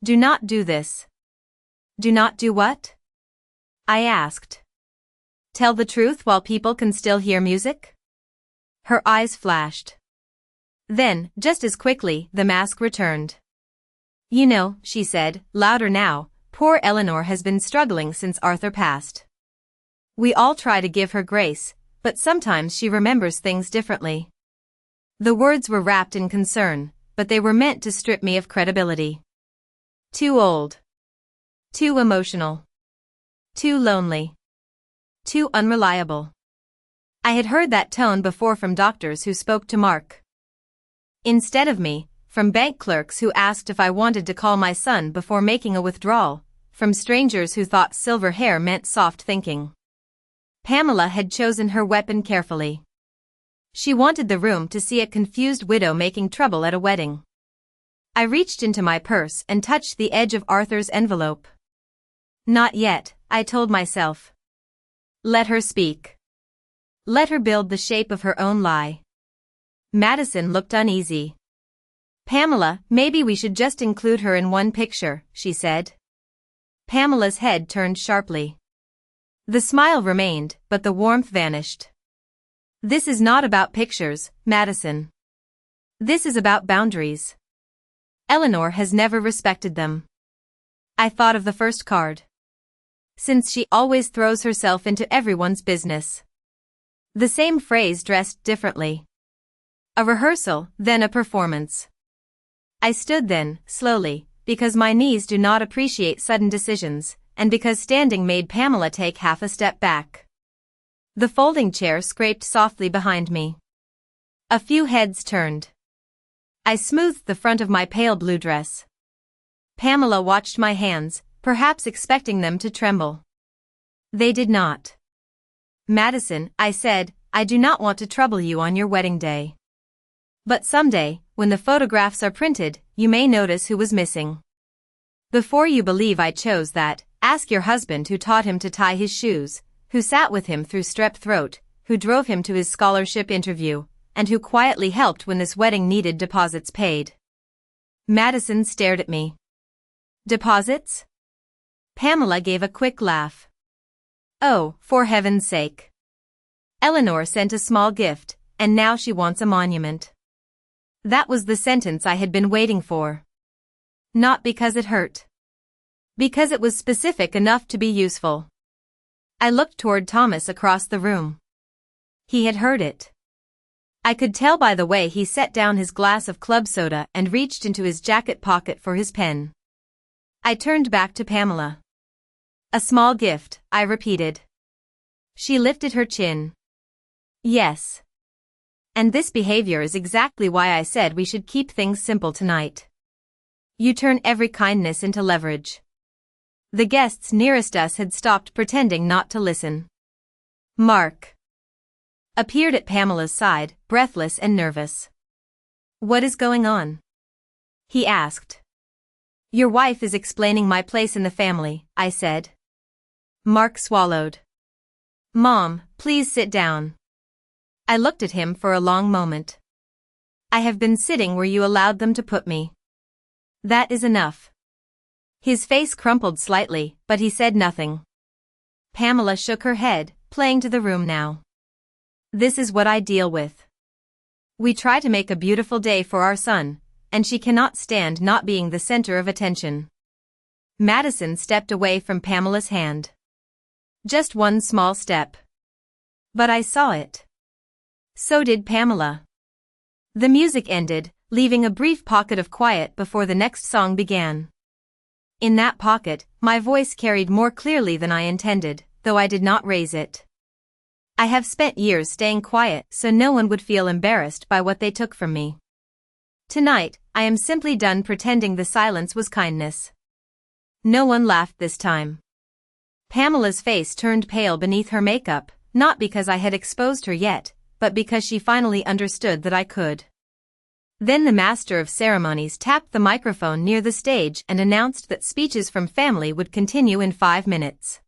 Do not do this. Do not do what? I asked. Tell the truth while people can still hear music? Her eyes flashed. Then, just as quickly, the mask returned. You know, she said, louder now, poor Eleanor has been struggling since Arthur passed. We all try to give her grace, but sometimes she remembers things differently. The words were wrapped in concern, but they were meant to strip me of credibility. Too old. Too emotional. Too lonely. Too unreliable. I had heard that tone before from doctors who spoke to Mark. Instead of me, from bank clerks who asked if I wanted to call my son before making a withdrawal, from strangers who thought silver hair meant soft thinking. Pamela had chosen her weapon carefully. She wanted the room to see a confused widow making trouble at a wedding. I reached into my purse and touched the edge of Arthur's envelope. Not yet, I told myself. Let her speak. Let her build the shape of her own lie. Madison looked uneasy. Pamela, maybe we should just include her in one picture, she said. Pamela's head turned sharply. The smile remained, but the warmth vanished. This is not about pictures, Madison. This is about boundaries. Eleanor has never respected them. I thought of the first card. Since she always throws herself into everyone's business. The same phrase dressed differently. A rehearsal, then a performance. I stood then, slowly, because my knees do not appreciate sudden decisions, and because standing made Pamela take half a step back. The folding chair scraped softly behind me. A few heads turned. I smoothed the front of my pale blue dress. Pamela watched my hands, perhaps expecting them to tremble. They did not. Madison, I said, I do not want to trouble you on your wedding day. But someday, when the photographs are printed, you may notice who was missing. Before you believe I chose that, ask your husband who taught him to tie his shoes, who sat with him through strep throat, who drove him to his scholarship interview, and who quietly helped when this wedding needed deposits paid. Madison stared at me. Deposits? Pamela gave a quick laugh. Oh, for heaven's sake. Eleanor sent a small gift, and now she wants a monument. That was the sentence I had been waiting for. Not because it hurt. Because it was specific enough to be useful. I looked toward Thomas across the room. He had heard it. I could tell by the way he set down his glass of club soda and reached into his jacket pocket for his pen. I turned back to Pamela. A small gift, I repeated. She lifted her chin. Yes. And this behavior is exactly why I said we should keep things simple tonight. You turn every kindness into leverage. The guests nearest us had stopped pretending not to listen. Mark appeared at Pamela's side, breathless and nervous. What is going on? He asked. Your wife is explaining my place in the family, I said. Mark swallowed. Mom, please sit down. I looked at him for a long moment. I have been sitting where you allowed them to put me. That is enough. His face crumpled slightly, but he said nothing. Pamela shook her head, playing to the room now. This is what I deal with. We try to make a beautiful day for our son, and she cannot stand not being the center of attention. Madison stepped away from Pamela's hand. Just one small step. But I saw it. So did Pamela. The music ended, leaving a brief pocket of quiet before the next song began. In that pocket, my voice carried more clearly than I intended, though I did not raise it. I have spent years staying quiet so no one would feel embarrassed by what they took from me. Tonight, I am simply done pretending the silence was kindness. No one laughed this time. Pamela's face turned pale beneath her makeup, not because I had exposed her yet, but because she finally understood that I could. Then the master of ceremonies tapped the microphone near the stage and announced that speeches from family would continue in 5 minutes.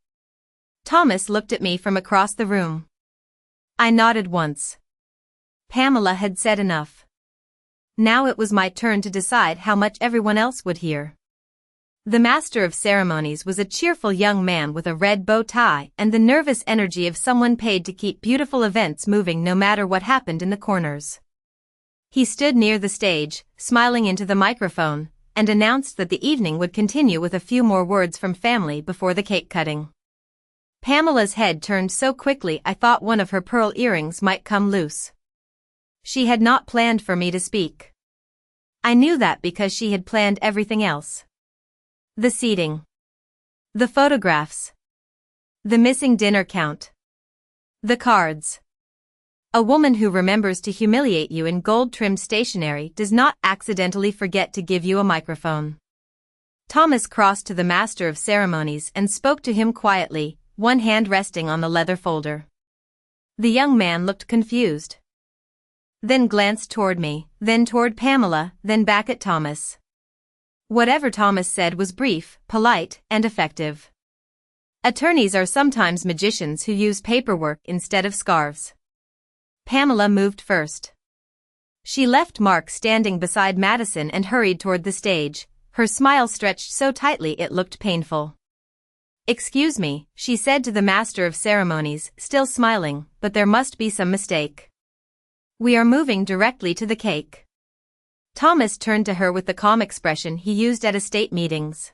Thomas looked at me from across the room. I nodded once. Pamela had said enough. Now it was my turn to decide how much everyone else would hear. The master of ceremonies was a cheerful young man with a red bow tie and the nervous energy of someone paid to keep beautiful events moving no matter what happened in the corners. He stood near the stage, smiling into the microphone, and announced that the evening would continue with a few more words from family before the cake cutting. Pamela's head turned so quickly I thought one of her pearl earrings might come loose. She had not planned for me to speak. I knew that because she had planned everything else. The seating. The photographs. The missing dinner count. The cards. A woman who remembers to humiliate you in gold-trimmed stationery does not accidentally forget to give you a microphone. Thomas crossed to the master of ceremonies and spoke to him quietly, one hand resting on the leather folder. The young man looked confused. Then glanced toward me, then toward Pamela, then back at Thomas. Whatever Thomas said was brief, polite, and effective. Attorneys are sometimes magicians who use paperwork instead of scarves. Pamela moved first. She left Mark standing beside Madison and hurried toward the stage, her smile stretched so tightly it looked painful. Excuse me, she said to the master of ceremonies, still smiling, but there must be some mistake. We are moving directly to the cake. Thomas turned to her with the calm expression he used at estate meetings.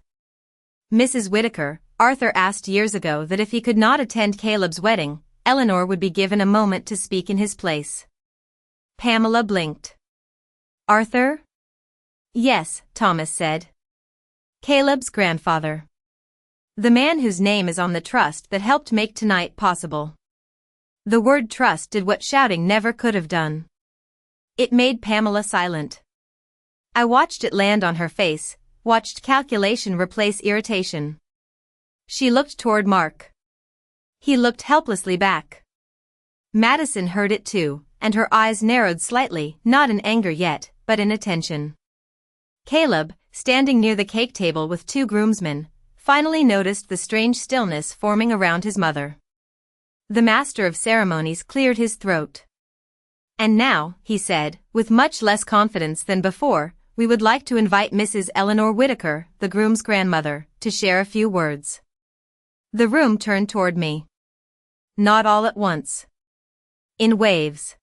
Mrs. Whitaker, Arthur asked years ago that if he could not attend Caleb's wedding, Eleanor would be given a moment to speak in his place. Pamela blinked. Arthur? Yes, Thomas said. Caleb's grandfather. The man whose name is on the trust that helped make tonight possible. The word trust did what shouting never could have done. It made Pamela silent. I watched it land on her face, watched calculation replace irritation. She looked toward Mark. He looked helplessly back. Madison heard it too, and her eyes narrowed slightly, not in anger yet, but in attention. Caleb, standing near the cake table with 2 groomsmen, finally noticed the strange stillness forming around his mother. The master of ceremonies cleared his throat. And now, he said, with much less confidence than before, we would like to invite Mrs. Eleanor Whitaker, the groom's grandmother, to share a few words. The room turned toward me. Not all at once. In waves.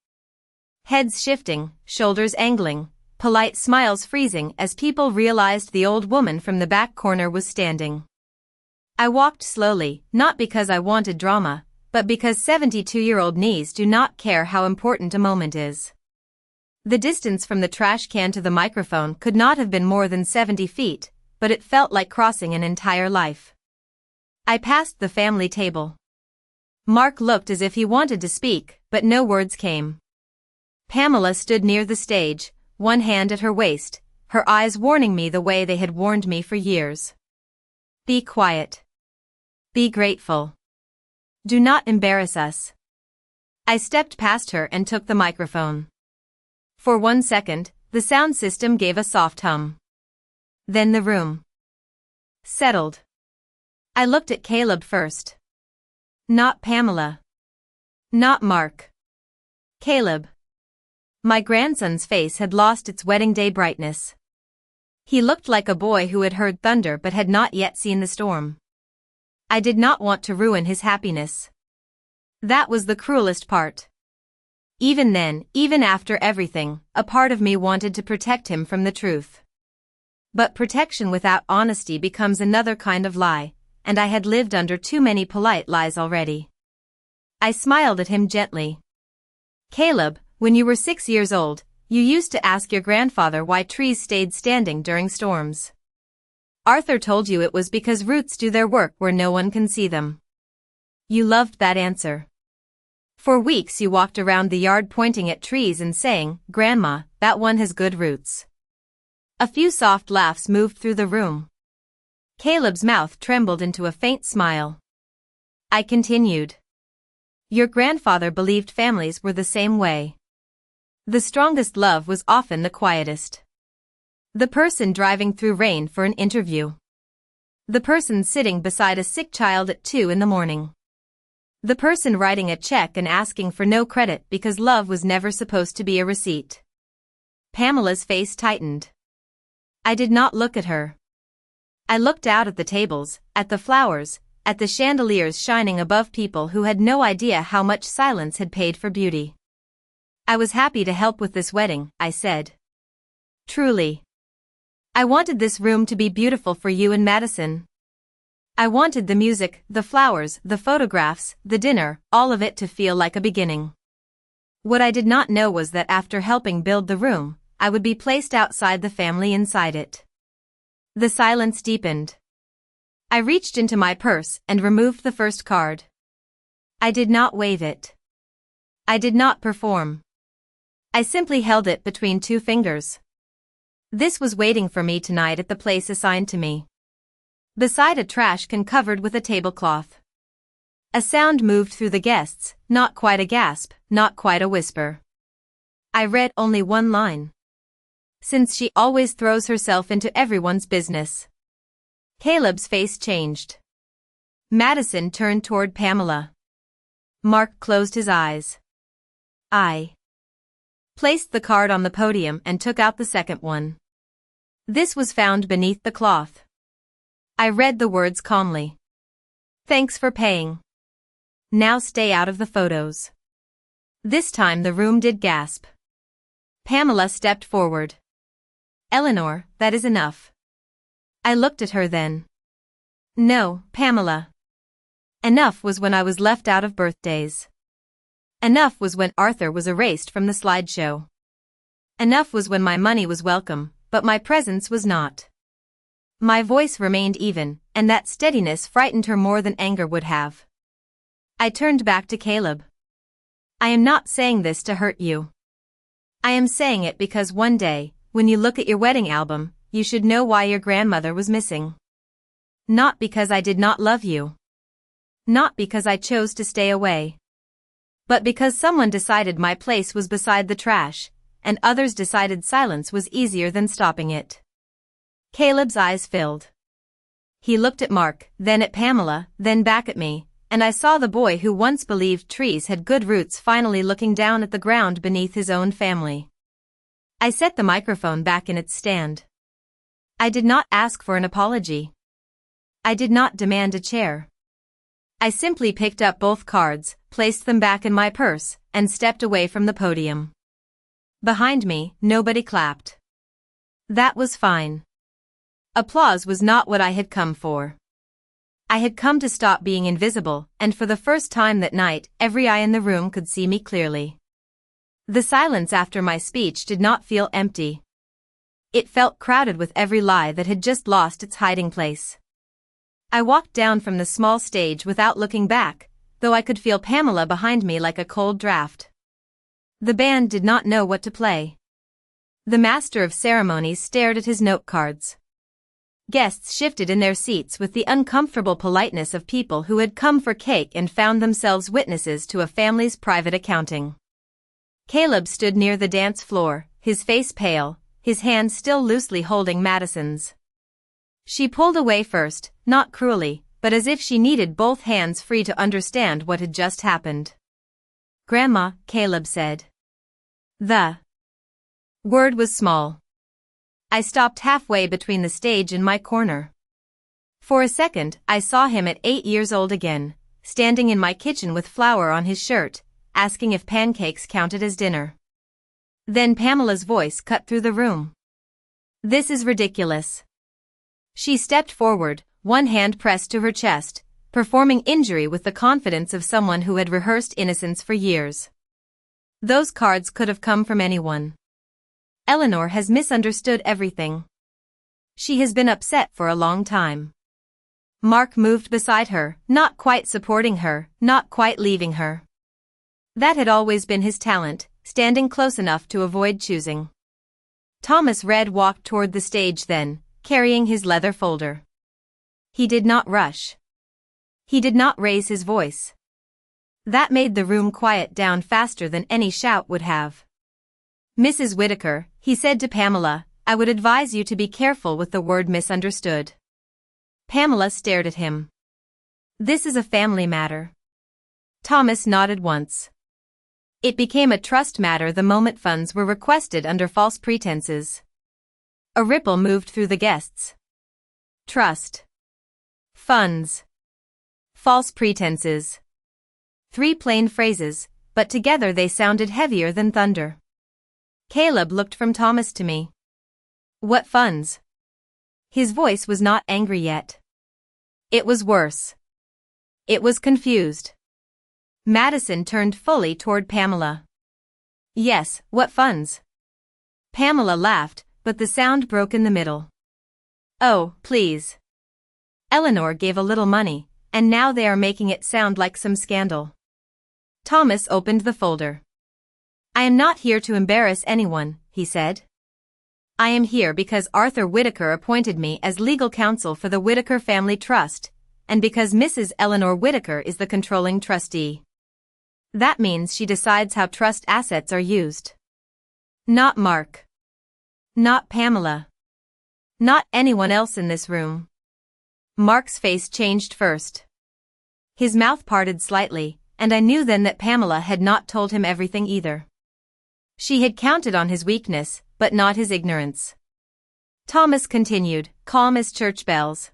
Heads shifting, shoulders angling, polite smiles freezing as people realized the old woman from the back corner was standing. I walked slowly, not because I wanted drama, but because 72-year-old knees do not care how important a moment is. The distance from the trash can to the microphone could not have been more than 70 feet, but it felt like crossing an entire life. I passed the family table. Mark looked as if he wanted to speak, but no words came. Pamela stood near the stage, one hand at her waist, her eyes warning me the way they had warned me for years. Be quiet. Be grateful. Do not embarrass us. I stepped past her and took the microphone. For 1 second, the sound system gave a soft hum. Then the room settled. I looked at Caleb first. Not Pamela. Not Mark. Caleb. My grandson's face had lost its wedding day brightness. He looked like a boy who had heard thunder but had not yet seen the storm. I did not want to ruin his happiness. That was the cruelest part. Even then, even after everything, a part of me wanted to protect him from the truth. But protection without honesty becomes another kind of lie, and I had lived under too many polite lies already. I smiled at him gently. Caleb, when you were 6 years old, you used to ask your grandfather why trees stayed standing during storms. Arthur told you it was because roots do their work where no one can see them. You loved that answer. For weeks you walked around the yard pointing at trees and saying, "Grandma, that one has good roots." A few soft laughs moved through the room. Caleb's mouth trembled into a faint smile. I continued. Your grandfather believed families were the same way. The strongest love was often the quietest. The person driving through rain for an interview. The person sitting beside a sick child at 2 in the morning. The person writing a check and asking for no credit because love was never supposed to be a receipt. Pamela's face tightened. I did not look at her. I looked out at the tables, at the flowers, at the chandeliers shining above people who had no idea how much silence had paid for beauty. I was happy to help with this wedding, I said. Truly. I wanted this room to be beautiful for you and Madison. I wanted the music, the flowers, the photographs, the dinner, all of it to feel like a beginning. What I did not know was that after helping build the room, I would be placed outside the family inside it. The silence deepened. I reached into my purse and removed the first card. I did not wave it. I did not perform. I simply held it between 2 fingers. This was waiting for me tonight at the place assigned to me. Beside a trash can covered with a tablecloth. A sound moved through the guests, not quite a gasp, not quite a whisper. I read only one line. Since she always throws herself into everyone's business. Caleb's face changed. Madison turned toward Pamela. Mark closed his eyes. I placed the card on the podium and took out the second one. This was found beneath the cloth. I read the words calmly. Thanks for paying. Now stay out of the photos. This time the room did gasp. Pamela stepped forward. Eleanor, that is enough. I looked at her then. No, Pamela. Enough was when I was left out of birthdays. Enough was when Arthur was erased from the slideshow. Enough was when my money was welcome, but my presence was not. My voice remained even, and that steadiness frightened her more than anger would have. I turned back to Caleb. I am not saying this to hurt you. I am saying it because one day, when you look at your wedding album, you should know why your grandmother was missing. Not because I did not love you. Not because I chose to stay away. But because someone decided my place was beside the trash, and others decided silence was easier than stopping it. Caleb's eyes filled. He looked at Mark, then at Pamela, then back at me, and I saw the boy who once believed trees had good roots finally looking down at the ground beneath his own family. I set the microphone back in its stand. I did not ask for an apology. I did not demand a chair. I simply picked up both cards, placed them back in my purse, and stepped away from the podium. Behind me, nobody clapped. That was fine. Applause was not what I had come for. I had come to stop being invisible, and for the first time that night, every eye in the room could see me clearly. The silence after my speech did not feel empty. It felt crowded with every lie that had just lost its hiding place. I walked down from the small stage without looking back, though I could feel Pamela behind me like a cold draft. The band did not know what to play. The master of ceremonies stared at his note cards. Guests shifted in their seats with the uncomfortable politeness of people who had come for cake and found themselves witnesses to a family's private accounting. Caleb stood near the dance floor, his face pale, his hand still loosely holding Madison's. She pulled away first, not cruelly, but as if she needed both hands free to understand what had just happened. "Grandma," Caleb said. The word was small. I stopped halfway between the stage and my corner. For a second, I saw him at 8 years old again, standing in my kitchen with flour on his shirt, asking if pancakes counted as dinner. Then Pamela's voice cut through the room. "This is ridiculous." She stepped forward, one hand pressed to her chest, performing injury with the confidence of someone who had rehearsed innocence for years. "Those cards could have come from anyone. Eleanor has misunderstood everything. She has been upset for a long time." Mark moved beside her, not quite supporting her, not quite leaving her. That had always been his talent, standing close enough to avoid choosing. Thomas Red walked toward the stage then, carrying his leather folder. He did not rush. He did not raise his voice. That made the room quiet down faster than any shout would have. "Mrs. Whittaker," he said to Pamela, "I would advise you to be careful with the word misunderstood." Pamela stared at him. "This is a family matter." Thomas nodded once. It became a trust matter the moment funds were requested under false pretenses. A ripple moved through the guests. Trust. Funds. False pretenses. 3 plain phrases, but together they sounded heavier than thunder. Caleb looked from Thomas to me. "What funds?" His voice was not angry yet. It was worse. It was confused. Madison turned fully toward Pamela. "Yes, what funds?" Pamela laughed, but the sound broke in the middle. "Oh, please. Eleanor gave a little money, and now they are making it sound like some scandal." Thomas opened the folder. "I am not here to embarrass anyone," he said. "I am here because Arthur Whittaker appointed me as legal counsel for the Whittaker Family Trust, and because Mrs. Eleanor Whittaker is the controlling trustee. That means she decides how trust assets are used. Not Mark. Not Pamela. Not anyone else in this room." Mark's face changed first. His mouth parted slightly, and I knew then that Pamela had not told him everything either. She had counted on his weakness, but not his ignorance. Thomas continued, calm as church bells.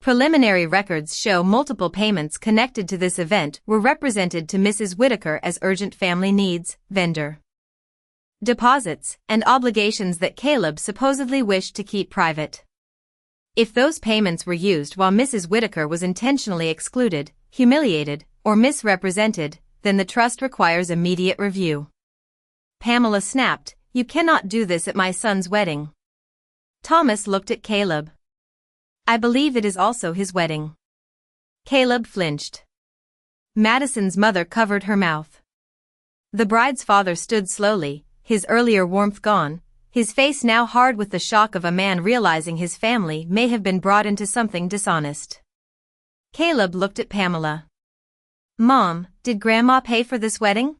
"Preliminary records show multiple payments connected to this event were represented to Mrs. Whittaker as urgent family needs, vendor deposits, and obligations that Caleb supposedly wished to keep private. If those payments were used while Mrs. Whittaker was intentionally excluded, humiliated, or misrepresented, then the trust requires immediate review." Pamela snapped, "You cannot do this at my son's wedding." Thomas looked at Caleb. "I believe it is also his wedding." Caleb flinched. Madison's mother covered her mouth. The bride's father stood slowly, his earlier warmth gone, his face now hard with the shock of a man realizing his family may have been brought into something dishonest. Caleb looked at Pamela. "Mom, did Grandma pay for this wedding?"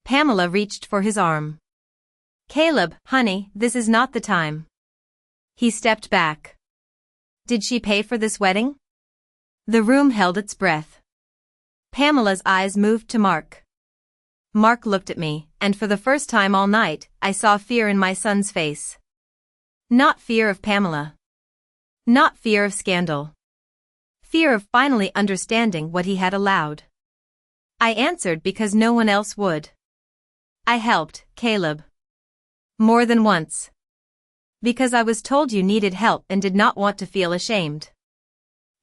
Pamela reached for his arm. "Caleb, honey, this is not the time." He stepped back. "Did she pay for this wedding?" The room held its breath. Pamela's eyes moved to Mark. Mark looked at me, and for the first time all night, I saw fear in my son's face. Not fear of Pamela. Not fear of scandal. Fear of finally understanding what he had allowed. I answered because no one else would. I helped, Caleb. More than once. Because I was told you needed help and did not want to feel ashamed.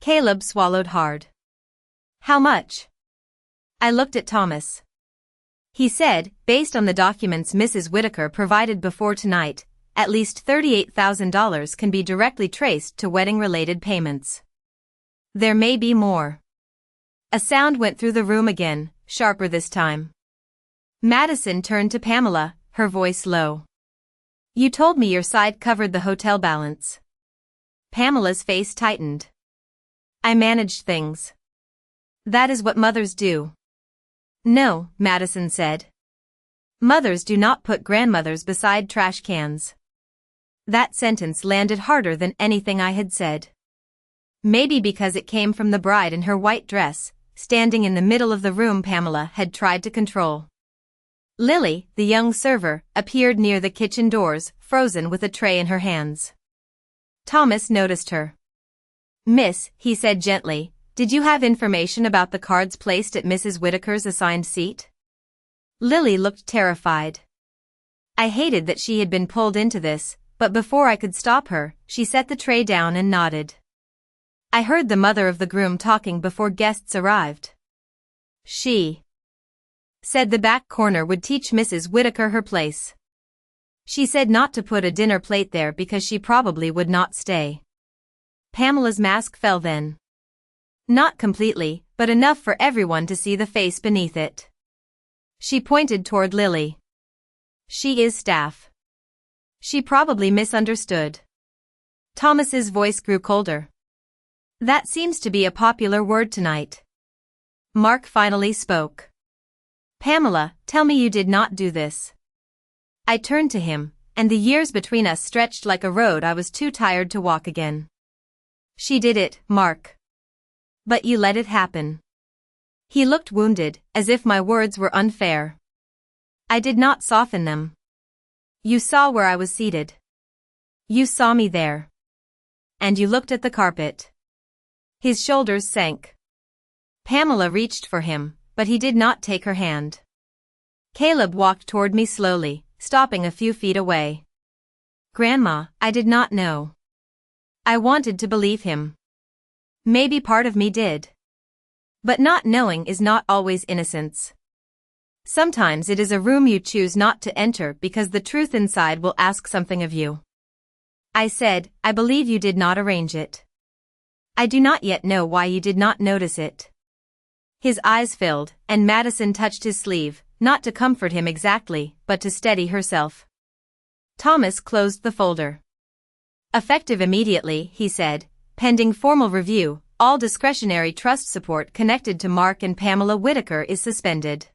Caleb swallowed hard. How much? I looked at Thomas. He said, based on the documents Mrs. Whitaker provided before tonight, at least $38,000 can be directly traced to wedding-related payments. There may be more. A sound went through the room again, sharper this time. Madison turned to Pamela, her voice low. You told me your side covered the hotel balance. Pamela's face tightened. I managed things. That is what mothers do. No, Madison said. Mothers do not put grandmothers beside trash cans. That sentence landed harder than anything I had said. Maybe because it came from the bride in her white dress, standing in the middle of the room Pamela had tried to control. Lily, the young server, appeared near the kitchen doors, frozen with a tray in her hands. Thomas noticed her. Miss, he said gently, did you have information about the cards placed at Mrs. Whitaker's assigned seat? Lily looked terrified. I hated that she had been pulled into this, but before I could stop her, she set the tray down and nodded. I heard the mother of the groom talking before guests arrived. She said the back corner would teach Mrs. Whitaker her place. She said not to put a dinner plate there because she probably would not stay. Pamela's mask fell then. Not completely, but enough for everyone to see the face beneath it. She pointed toward Lily. She is staff. She probably misunderstood. Thomas's voice grew colder. That seems to be a popular word tonight. Mark finally spoke. Pamela, tell me you did not do this. I turned to him, and the years between us stretched like a road I was too tired to walk again. She did it, Mark. But you let it happen. He looked wounded, as if my words were unfair. I did not soften them. You saw where I was seated. You saw me there. And you looked at the carpet. His shoulders sank. Pamela reached for him, but he did not take her hand. Caleb walked toward me slowly, stopping a few feet away. Grandma, I did not know. I wanted to believe him. Maybe part of me did. But not knowing is not always innocence. Sometimes it is a room you choose not to enter because the truth inside will ask something of you. I said, I believe you did not arrange it. I do not yet know why you did not notice it. His eyes filled, and Madison touched his sleeve, not to comfort him exactly, but to steady herself. Thomas closed the folder. Effective immediately, he said, pending formal review, all discretionary trust support connected to Mark and Pamela Whitaker is suspended.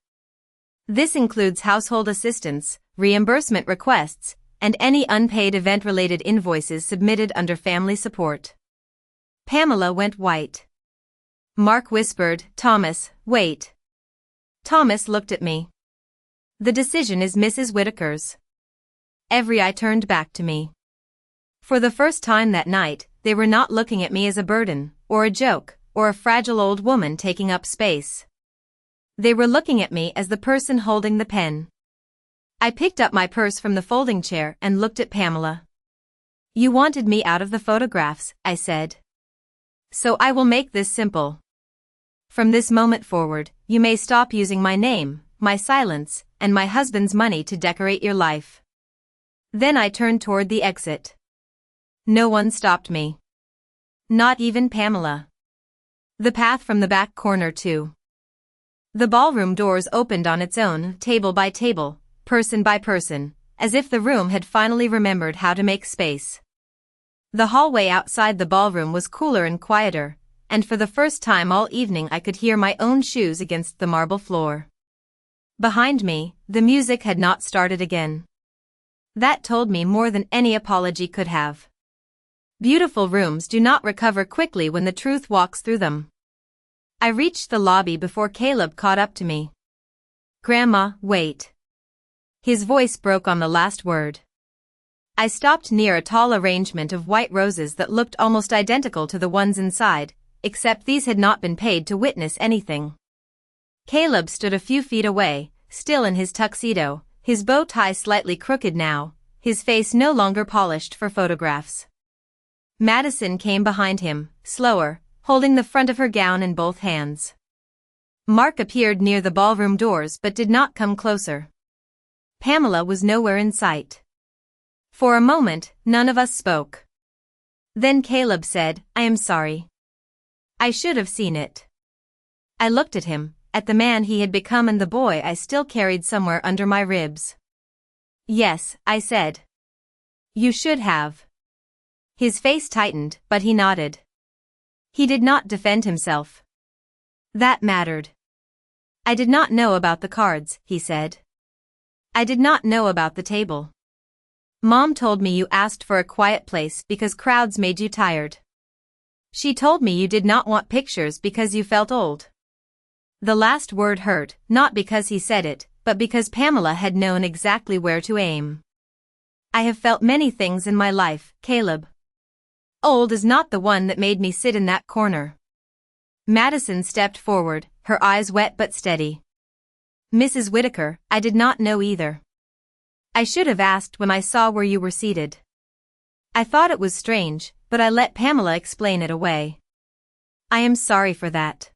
This includes household assistance, reimbursement requests, and any unpaid event-related invoices submitted under family support. Pamela went white. Mark whispered, Thomas, wait. Thomas looked at me. The decision is Mrs. Whitaker's. Every eye turned back to me. For the first time that night, they were not looking at me as a burden, or a joke, or a fragile old woman taking up space. They were looking at me as the person holding the pen. I picked up my purse from the folding chair and looked at Pamela. You wanted me out of the photographs, I said. So I will make this simple. From this moment forward, you may stop using my name, my silence, and my husband's money to decorate your life. Then I turned toward the exit. No one stopped me. Not even Pamela. The path from the back corner too. The ballroom doors opened on its own, table by table, person by person, as if the room had finally remembered how to make space. The hallway outside the ballroom was cooler and quieter, and for the first time all evening I could hear my own shoes against the marble floor. Behind me, the music had not started again. That told me more than any apology could have. Beautiful rooms do not recover quickly when the truth walks through them. I reached the lobby before Caleb caught up to me. Grandma, wait. His voice broke on the last word. I stopped near a tall arrangement of white roses that looked almost identical to the ones inside, except these had not been paid to witness anything. Caleb stood a few feet away, still in his tuxedo, his bow tie slightly crooked now, his face no longer polished for photographs. Madison came behind him, slower, holding the front of her gown in both hands. Mark appeared near the ballroom doors but did not come closer. Pamela was nowhere in sight. For a moment, none of us spoke. Then Caleb said, "I am sorry. I should have seen it." I looked at him, at the man he had become and the boy I still carried somewhere under my ribs. "Yes," I said. "You should have." His face tightened, but he nodded. He did not defend himself. That mattered. "I did not know about the cards," he said. "I did not know about the table. Mom told me you asked for a quiet place because crowds made you tired. She told me you did not want pictures because you felt old." The last word hurt, not because he said it, but because Pamela had known exactly where to aim. "I have felt many things in my life, Caleb. Old is not the one that made me sit in that corner." Madison stepped forward, her eyes wet but steady. "Mrs. Whitaker, I did not know either. I should have asked when I saw where you were seated. I thought it was strange, but I let Pamela explain it away. I am sorry for that."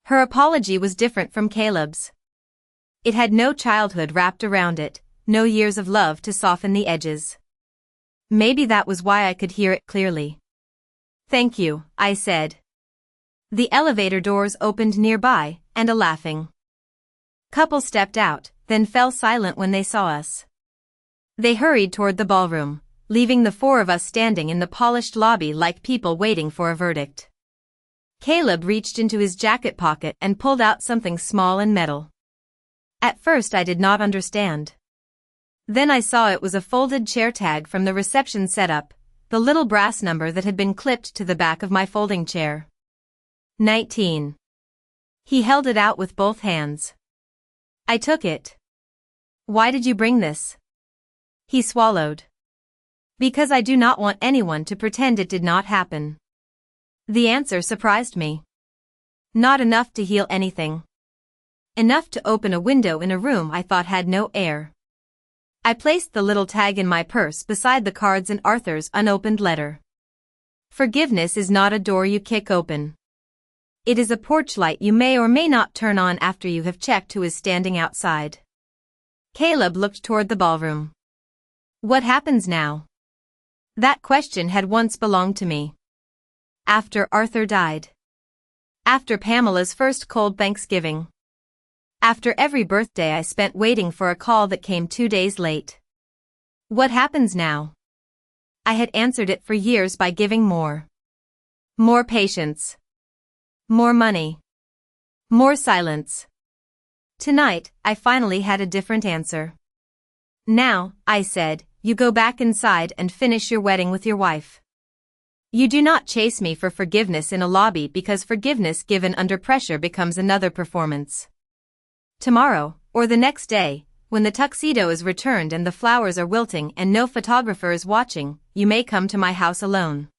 Her apology was different from Caleb's. It had no childhood wrapped around it, no years of love to soften the edges. Maybe that was why I could hear it clearly. "Thank you," I said. The elevator doors opened nearby, and a laughing couple stepped out, then fell silent when they saw us. They hurried toward the ballroom, leaving the four of us standing in the polished lobby like people waiting for a verdict. Caleb reached into his jacket pocket and pulled out something small and metal. At first I did not understand. Then I saw it was a folded chair tag from the reception setup, the little brass number that had been clipped to the back of my folding chair. 19. He held it out with both hands. I took it. "Why did you bring this?" He swallowed. "Because I do not want anyone to pretend it did not happen." The answer surprised me. Not enough to heal anything. Enough to open a window in a room I thought had no air. I placed the little tag in my purse beside the cards and Arthur's unopened letter. Forgiveness is not a door you kick open. It is a porch light you may or may not turn on after you have checked who is standing outside. Caleb looked toward the ballroom. What happens now? That question had once belonged to me. After Arthur died. After Pamela's first cold Thanksgiving. After every birthday I spent waiting for a call that came 2 days late. What happens now? I had answered it for years by giving more. More patience. More money. More silence. Tonight, I finally had a different answer. Now, I said, you go back inside and finish your wedding with your wife. You do not chase me for forgiveness in a lobby because forgiveness given under pressure becomes another performance. Tomorrow, or the next day, when the tuxedo is returned and the flowers are wilting and no photographer is watching, you may come to my house alone.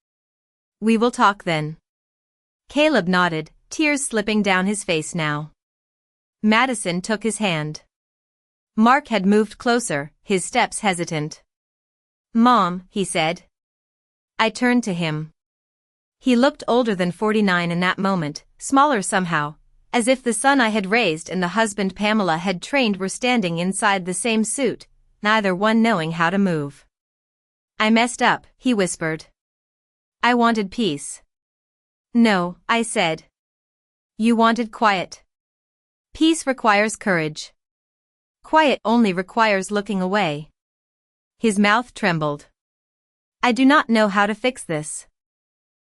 We will talk then. Caleb nodded, tears slipping down his face now. Madison took his hand. Mark had moved closer, his steps hesitant. Mom, he said. I turned to him. He looked older than 49 in that moment, smaller somehow, as if the son I had raised and the husband Pamela had trained were standing inside the same suit, neither one knowing how to move. I messed up, he whispered. I wanted peace. No, I said. You wanted quiet. Peace requires courage. Quiet only requires looking away. His mouth trembled. I do not know how to fix this.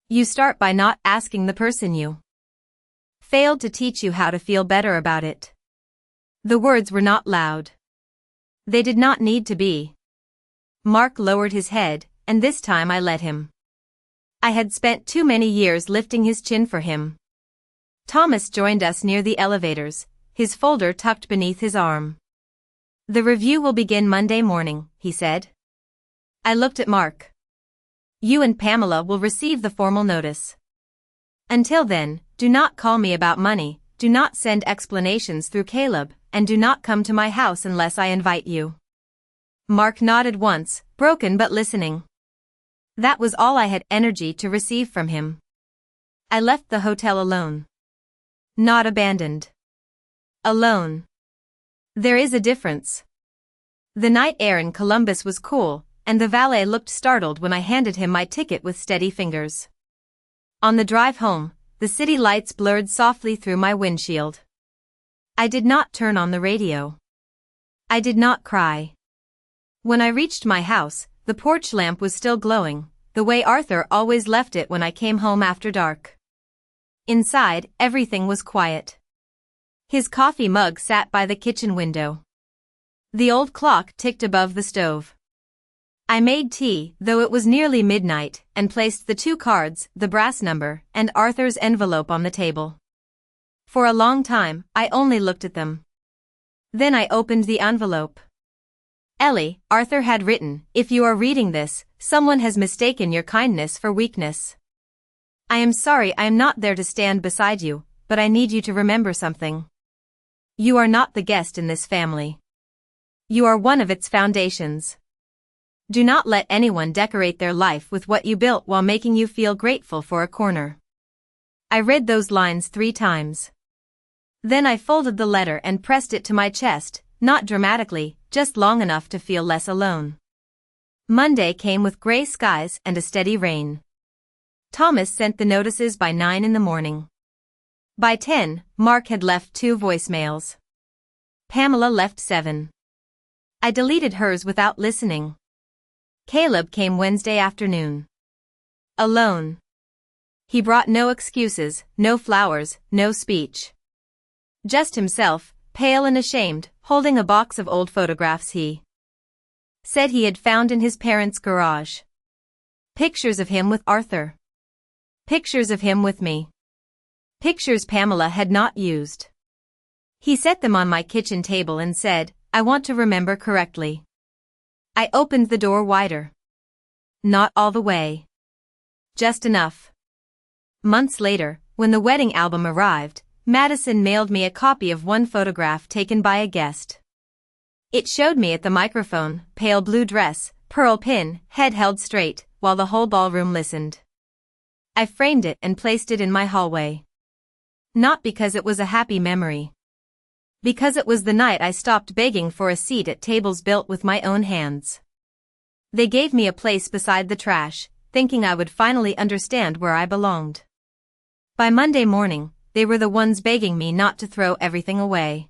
You start by not asking the person you failed to teach you how to feel better about it. The words were not loud. They did not need to be. Mark lowered his head, and this time I let him. I had spent too many years lifting his chin for him. Thomas joined us near the elevators, his folder tucked beneath his arm. The review will begin Monday morning, he said. I looked at Mark. You and Pamela will receive the formal notice. Until then, do not call me about money, do not send explanations through Caleb, and do not come to my house unless I invite you. Mark nodded once, broken but listening. That was all I had energy to receive from him. I left the hotel alone. Not abandoned. Alone. There is a difference. The night air in Columbus was cool, and the valet looked startled when I handed him my ticket with steady fingers. On the drive home, the city lights blurred softly through my windshield. I did not turn on the radio. I did not cry. When I reached my house, the porch lamp was still glowing, the way Arthur always left it when I came home after dark. Inside, everything was quiet. His coffee mug sat by the kitchen window. The old clock ticked above the stove. I made tea, though it was nearly midnight, and placed the 2 cards, the brass number, and Arthur's envelope on the table. For a long time, I only looked at them. Then I opened the envelope. Ellie, Arthur had written, if you are reading this, someone has mistaken your kindness for weakness. I am sorry I am not there to stand beside you, but I need you to remember something. You are not the guest in this family. You are one of its foundations. Do not let anyone decorate their life with what you built while making you feel grateful for a corner. I read those lines 3 times. Then I folded the letter and pressed it to my chest, not dramatically, just long enough to feel less alone. Monday came with gray skies and a steady rain. Thomas sent the notices by 9 in the morning. By 10, Mark had left 2 voicemails. Pamela left 7. I deleted hers without listening. Caleb came Wednesday afternoon. Alone. He brought no excuses, no flowers, no speech. Just himself, pale and ashamed, holding a box of old photographs he said he had found in his parents' garage. Pictures of him with Arthur. Pictures of him with me. Pictures Pamela had not used. He set them on my kitchen table and said, I want to remember correctly. I opened the door wider. Not all the way. Just enough. Months later, when the wedding album arrived, Madison mailed me a copy of one photograph taken by a guest. It showed me at the microphone, pale blue dress, pearl pin, head held straight, while the whole ballroom listened. I framed it and placed it in my hallway. Not because it was a happy memory. Because it was the night I stopped begging for a seat at tables built with my own hands. They gave me a place beside the trash, thinking I would finally understand where I belonged. By Monday morning, they were the ones begging me not to throw everything away.